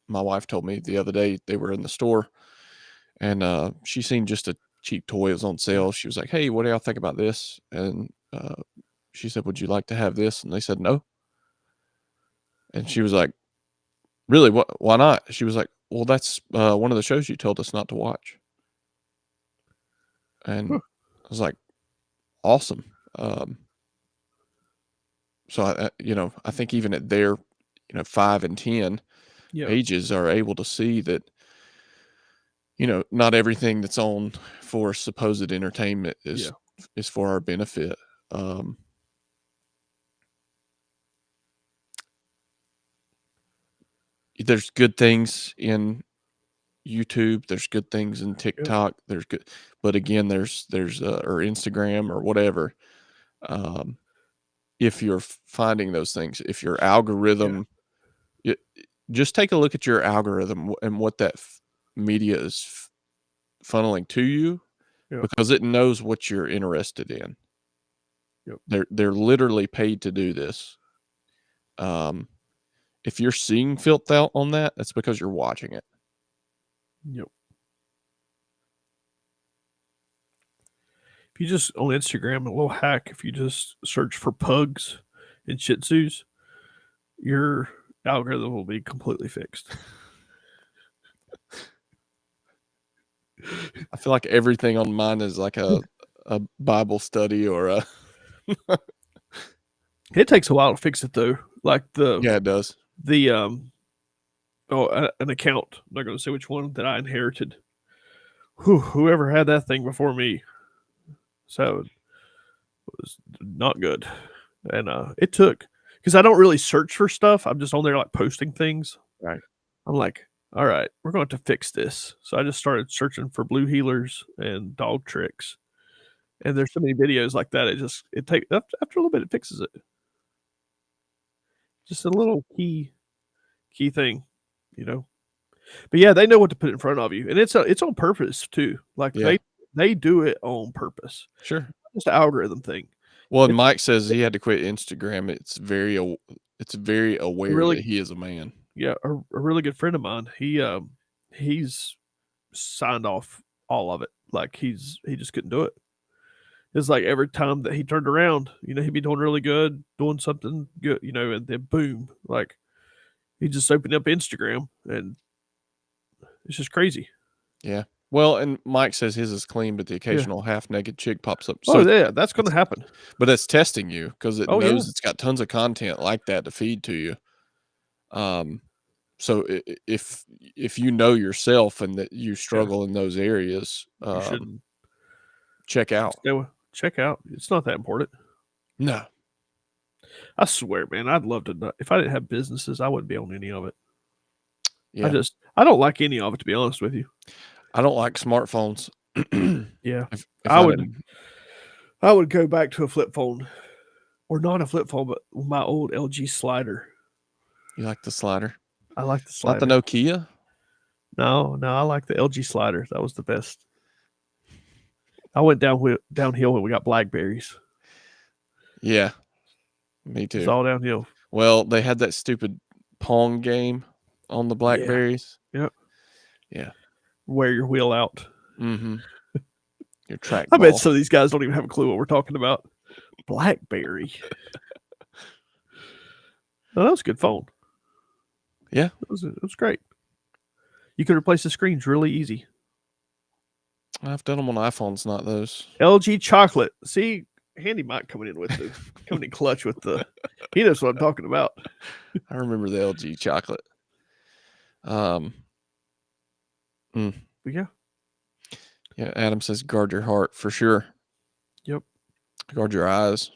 My wife told me the other day they were in the store, and she seen just a cheap toy was on sale. She was like, "Hey, what do y'all think about this?" And she said, "Would you like to have this?" And they said, "No." And she was like, "Really? What? Why not?" She was like, "Well, that's one of the shows you told us not to watch." And I was like, "Awesome." So I think even at their 5 and 10
Yeah.
ages are able to see that not everything that's on for supposed entertainment is for our benefit. There's good things in YouTube, there's good things in TikTok, there's good, but again, there's or Instagram or whatever. If you're finding those things, if your algorithm, just take a look at your algorithm and what that media is funneling to you, because it knows what you're interested in. They're literally paid to do this. If you're seeing filth out on that, that's because you're watching it.
Yep. If you just on Instagram, a little hack, if you just search for pugs and Shih Tzus, your algorithm will be completely fixed.
I feel like everything on mine is like a Bible study or a
It takes a while to fix it though. Like
yeah, it does.
an account. I'm not going to say which one that I inherited. Whoever had that thing before me, so it was not good. And it took, because I don't really search for stuff. I'm just on there like posting things.
Right.
I'm like, all right, we're going to have to fix this. So I just started searching for blue healers and dog tricks. And there's so many videos like that. It takes after a little bit, it fixes it. Just a little key thing, you know. But yeah, they know what to put in front of you, and it's on purpose too. Like
Yeah.
they do it on purpose.
Sure.
It's an algorithm thing.
Well, and Mike says he had to quit Instagram. It's very aware
Really-
that he is a man.
Yeah, a really good friend of mine. He's signed off all of it. Like he just couldn't do it. It's like every time that he turned around, you know, he'd be doing really good, doing something good, you know, and then boom, like he just opened up Instagram, and it's just crazy.
Yeah. Well, and Mike says his is clean, but the occasional half-naked chick pops up.
So yeah, that's going to happen.
But it's testing you because it
Oh,
knows
yeah.
it's got tons of content like that to feed to you. So if you know yourself and that you struggle in those areas,
You shouldn't
check out.
check out. It's not that important.
No.
I swear, man, I'd love to know. If I didn't have businesses, I wouldn't be on any of it.
Yeah.
I don't like any of it, to be honest with you.
I don't like smartphones.
Yeah.
If
I would
didn't-
I would go back to a flip phone, or not a flip phone, but my old LG slider.
You like the slider?
I like the
Not
slider.
the Nokia?
No, I like the LG slider. That was the best. I went downhill when we got Blackberries.
Yeah. Me too.
It's all downhill.
Well, they had that stupid Pong game on the Blackberries.
Yep.
Yeah.
Wear your wheel out.
Mm-hmm. Your track
I bet
ball.
some of these guys don't even have a clue what we're talking about. Blackberry. Oh, that was a good phone.
Yeah.
It was great. You could replace the screens really easy.
I've done them on iPhones, not those.
LG chocolate. See, Handy Mike coming in clutch with he knows what I'm talking about.
I remember the LG chocolate.
But yeah.
Yeah, Adam says guard your heart for sure.
Yep.
Guard your eyes.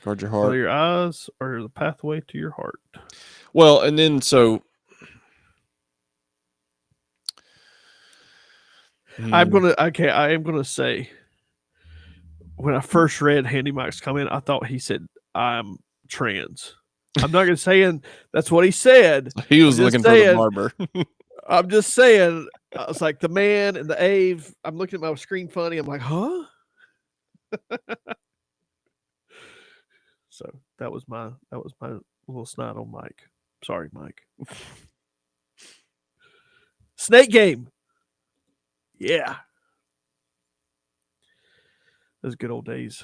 Guard your
Whether
heart.
your eyes are the pathway to your heart.
Well, and then so
I am gonna say, when I first read Handy Mike's comment, I thought he said I'm trans. I'm not gonna say that's what he said.
he was
I'm
looking
just
for the
saying.
barber.
I'm just saying. I was like the man and the Ave. I'm looking at my screen funny. I'm like, huh? So that was my little snide on Mike. Sorry, Mike. Snake game. Yeah. Those good old days.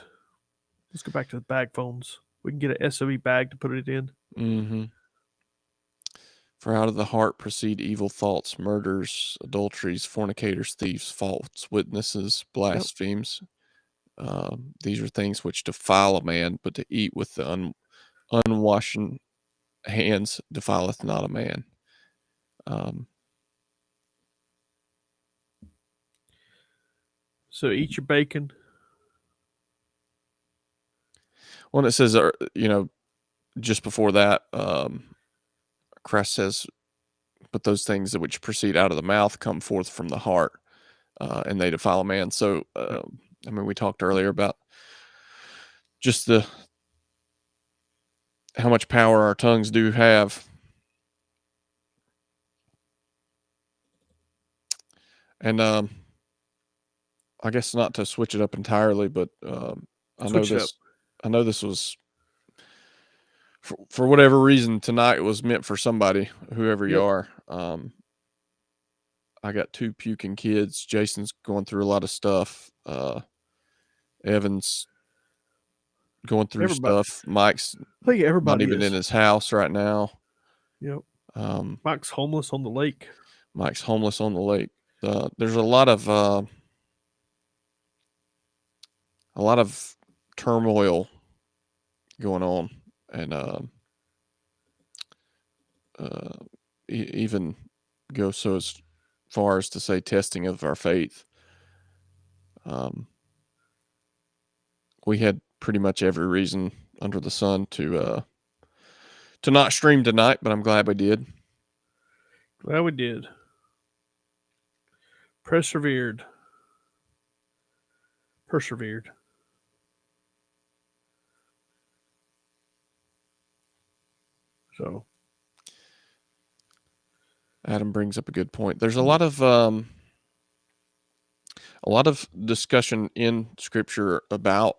Let's go back to the bag phones. We can get an SOE bag to put it in.
Mm-hmm. For out of the heart proceed evil thoughts, murders, adulteries, fornicators, thieves, false witnesses, blasphemies. These are things which defile a man, but to eat with the unwashen hands defileth not a man.
So eat your bacon.
When it says, just before that, Christ says, but those things that which proceed out of the mouth come forth from the heart, and they defile a man. So, we talked earlier about just how much power our tongues do have. And I guess not to switch it up entirely, but I know this was for whatever reason tonight was meant for somebody, whoever you are. I got 2 puking kids. Jason's going through a lot of stuff. Evan's going through stuff. Mike's
I think everybody
not even
is.
in his house right now.
Yep. Mike's homeless on the lake.
Mike's homeless on the lake. there's a lot of turmoil going on, and even go so as far as to say testing of our faith. We had pretty much every reason under the sun to not stream tonight, but I'm glad we did.
Well, we did. Persevered. So
Adam brings up a good point. There's a lot of discussion in Scripture about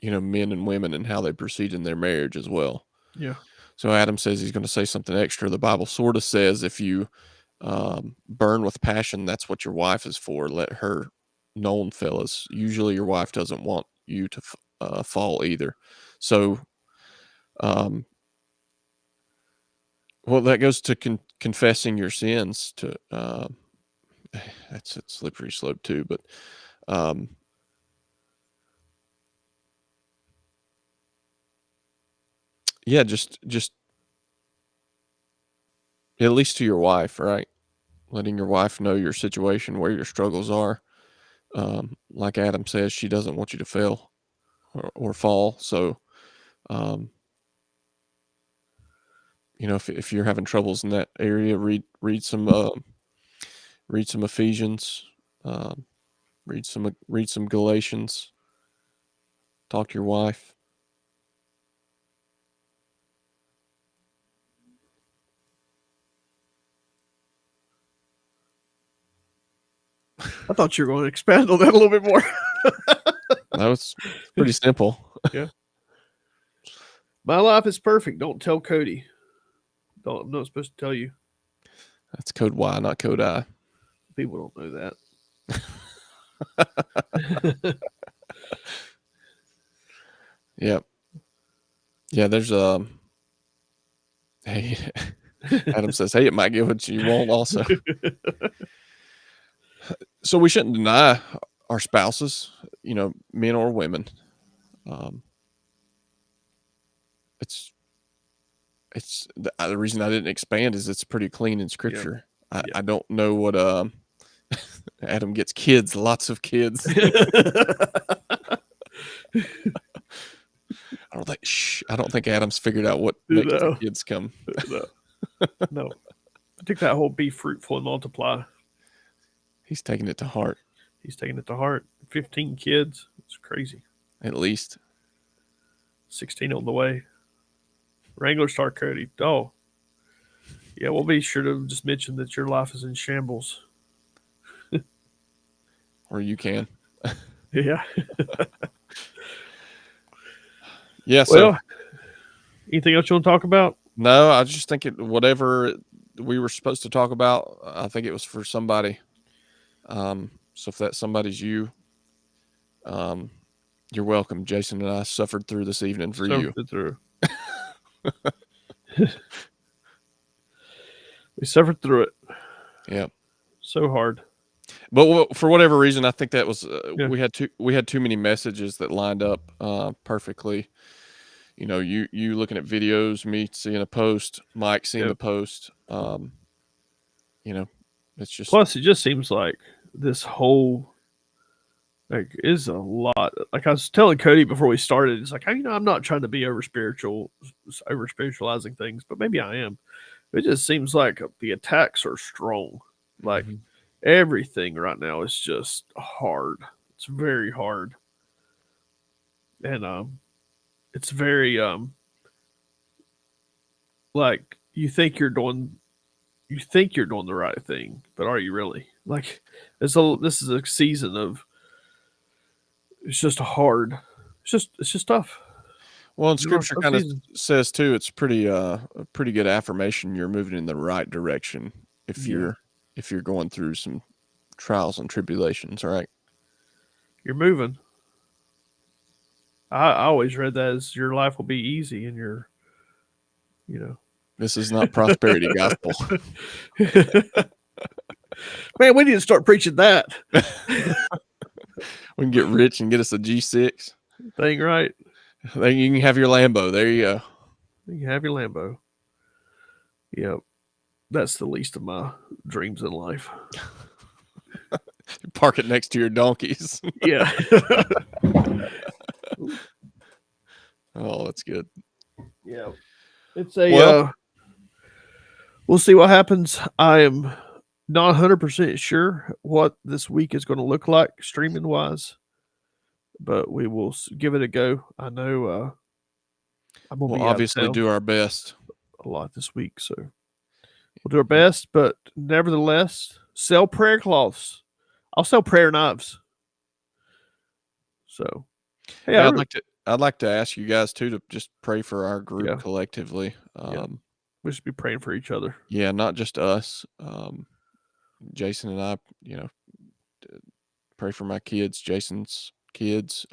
men and women and how they proceed in their marriage as well.
yeah.
So Adam says he's going to say something extra. The Bible sort of says if you burn with passion, that's what your wife is for. Let her known, fellas. Usually your wife doesn't want you to fall either. So, well, that goes to confessing your sins. To that's a slippery slope too, but yeah, just at least to your wife, right? Letting your wife know your situation, where your struggles are. Like Adam says, she doesn't want you to fail or fall. So, if you're having troubles in that area, read some Ephesians, read some Galatians. Talk to your wife.
I thought you were going to expand on that a little bit more.
That was pretty simple.
Yeah. My life is perfect. Don't tell Cody. I'm not supposed to tell you.
That's code Y, not code I.
People don't know that.
Yep. Yeah, there's hey, Adam says, hey, it might get what you want also. So we shouldn't deny our spouses, men or women. It's the reason I didn't expand is it's pretty clean in Scripture. Yeah. I don't know what Adam gets kids, lots of kids. I don't think Adam's figured out what makes the kids come.
No. I think that whole be fruitful and multiply.
He's taking it to heart.
15 kids. It's crazy.
At least.
16 on the way. Wrangler Star Cody. Oh. Yeah, we'll be sure to just mention that your life is in shambles.
Or you can.
Yeah.
Yeah, so.
Well, anything else you want to talk about?
No, I was just thinking whatever we were supposed to talk about, I think it was for somebody. So if that somebody's you, you're welcome. Jason and I suffered through this evening for you.
We suffered through it.
Yeah.
So hard.
But for whatever reason, I think that was we had too many messages that lined up perfectly. You looking at videos, me seeing a post, Mike seeing the post. It's just.
Plus, it just seems like this whole is a lot. Like I was telling Cody before we started, it's like I'm not trying to be over spiritualizing things, but maybe I am. It just seems like the attacks are strong. Like everything right now is just hard. It's very hard, and it's very like you think you're doing the right thing, but are you really? Like this is a season of it's just hard. It's just tough.
Well, and Scripture kind of says too, it's a pretty good affirmation you're moving in the right direction if you're going through some trials and tribulations, right?
You're moving. I always read that as your life will be easy and you know.
This is not prosperity gospel.
Man, we need to start preaching that.
We can get rich and get us a G6.
Thing right.
Then you can have your Lambo. There you go.
You can have your Lambo. Yep. That's the least of my dreams in life.
Park it next to your donkeys.
Yeah.
Oh, that's good.
Yeah. It's a
Well-
we'll see what happens. I am not 100% sure what this week is going to look like streaming wise, but we will give it a go. I know I'm going to
We'll
be out of
obviously
town
do our best.
a lot this week, so we'll do our best, but nevertheless, sell prayer cloths. I'll sell prayer knives. So, hey,
Yeah, I'd like to ask you guys too to just pray for our group
Yeah.
collectively.
We should be praying for each other.
Yeah, not just us. Jason and I, pray for my kids, Jason's kids,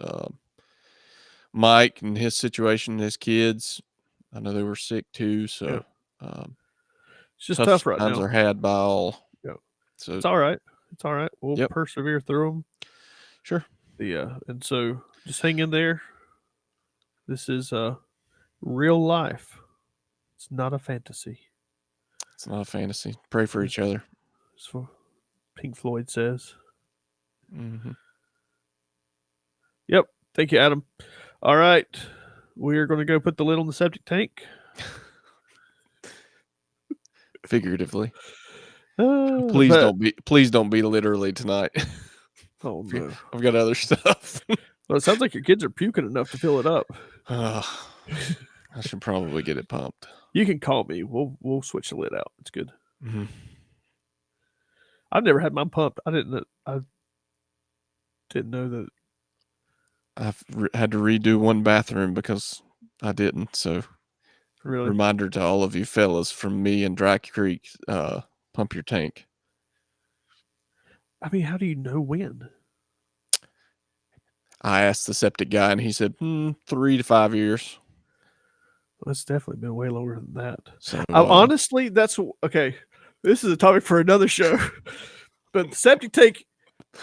Mike and his situation, his kids. I know they were sick too, so
It's just tough right
times
now.
are had by all.
Yeah.
So
It's all right. It's all right. We'll
Yep.
persevere through them.
sure.
Yeah. And so just hang in there. This is real life. It's not a fantasy.
It's not a fantasy. Pray for each other.
That's what Pink Floyd says.
Mm-hmm.
Yep. Thank you, Adam. All right. We're going to go put the lid on the septic tank.
Figuratively. Please don't be literally tonight.
Oh, no.
I've got other stuff.
Well, it sounds like your kids are puking enough to fill it up.
I should probably get it pumped.
You can call me. We'll switch the lid out. It's good.
Mm-hmm.
I've never had mine pumped. I didn't know that.
I've had to redo one bathroom because I didn't. So,
Really?
reminder to all of you fellas from me and Dry Creek: pump your tank.
I mean, how do you know when?
I asked the septic guy, and he said 3 to 5 years.
Well, it's definitely been way longer than that.
So
Honestly, that's okay. This is a topic for another show. But the septic tank,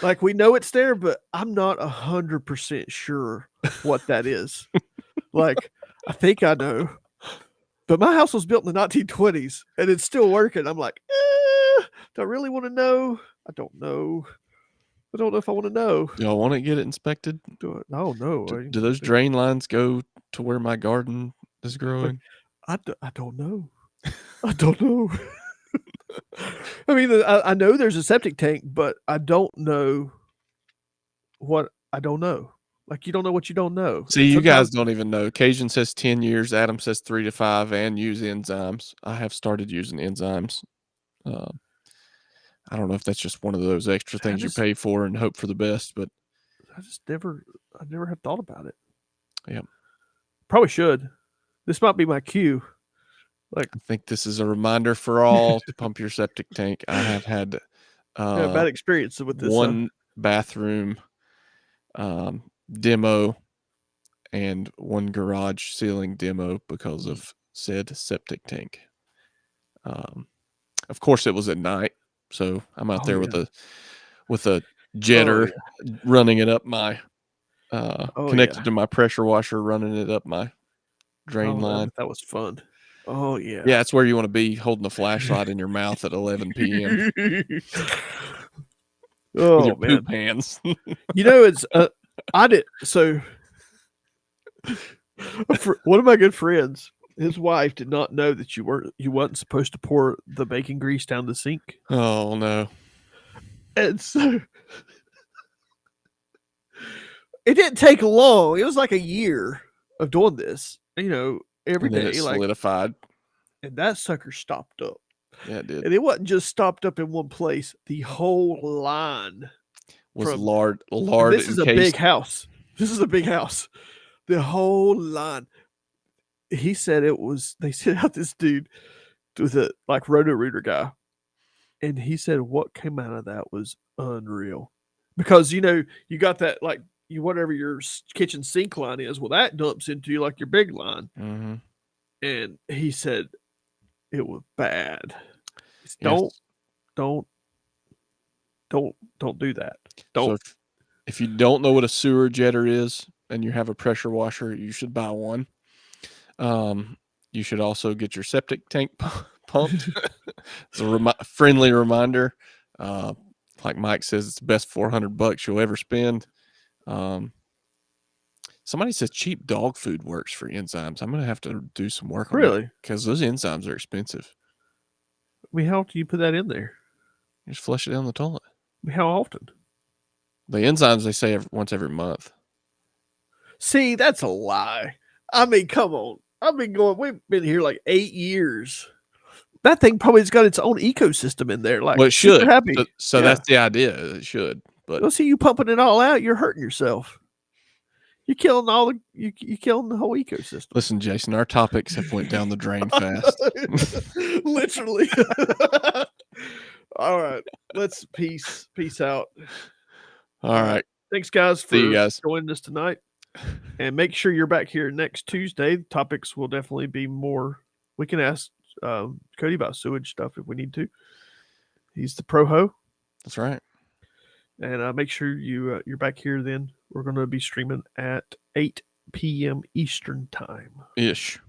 like we know it's there, but I'm not 100% sure what that is. Like, I think I know. But my house was built in the 1920s and it's still working. I'm like, do I really want to know? I don't know. I don't know if I want to know.
y'all want to get it inspected?
No.
Do those drain lines go to where my garden is growing?
I don't know. I don't know. I mean, I know there's a septic tank, but I don't know what I don't know. Like, you don't know what you don't know.
See, you guys don't even know. Cajun says 10 years. Adam says 3 to 5, and use enzymes. I have started using enzymes. I don't know if that's just one of those extra things you pay for and hope for the best, but
I never have thought about it.
Yeah.
Probably should. This might be my cue. Like,
I think this is a reminder for all to pump your septic tank. I have had
bad experience with this.
one bathroom demo and one garage ceiling demo because of said septic tank. Of course, it was at night, so I'm out there with a jetter running it up my connected to my pressure washer, running it up my drain line.
That was fun. Oh yeah.
Yeah, it's where you want to be, holding a flashlight in your mouth at 11 p.m. with your poop hands.
You know, it's I did so. One of my good friends, his wife did not know that you wasn't supposed to pour the bacon grease down the sink.
Oh no!
And so it didn't take long. It was like a year of doing this. You know, every
And then
day,
it
like,
solidified.
and that sucker stopped up.
Yeah, it did.
And it wasn't just stopped up in one place. The whole line
Was
from
lard.
This is a big house. This is a big house. The whole line. He said they sent out this dude with a like roto-rooter guy. And he said what came out of that was unreal. Because, you know, you got that like whatever your kitchen sink line is, well, that dumps into like your big line.
Mm-hmm.
and he said it was bad.
Yes.
Don't do that.
So
Don't.
if you don't know what a sewer jetter is and you have a pressure washer, you should buy one. You should also get your septic tank pumped. It's a friendly reminder. Like Mike says, it's the best $400 you'll ever spend. Somebody says cheap dog food works for enzymes. I'm gonna have to do some work on
Really?
that because those enzymes are expensive.
I mean, how often do you put that in there?
You just flush it down the toilet.
I mean, how often?
The enzymes, they say once every month.
See, that's a lie. I mean, come on. We've been here like 8 years. That thing probably has got its own ecosystem in there. Like,
Well, it
super
should.
happy.
So
Yeah.
that's the idea. It should. But
Well, see, you pumping it all out, you're hurting yourself. You're killing you're killing the whole ecosystem.
listen, Jason, our topics have went down the drain fast.
Literally. All right. Let's peace out.
All right.
Thanks, guys, for
See you guys.
joining us tonight. And make sure you're back here next Tuesday. The topics will definitely be more. We can ask Cody about sewage stuff if we need to. He's the pro-ho.
That's right.
And make sure you're back here then. We're going to be streaming at 8 p.m. Eastern time.
Ish.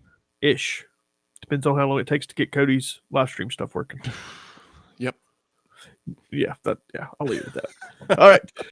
Depends on how long it takes to get Cody's live stream stuff working.
Yep.
Yeah, I'll leave it at that. All right.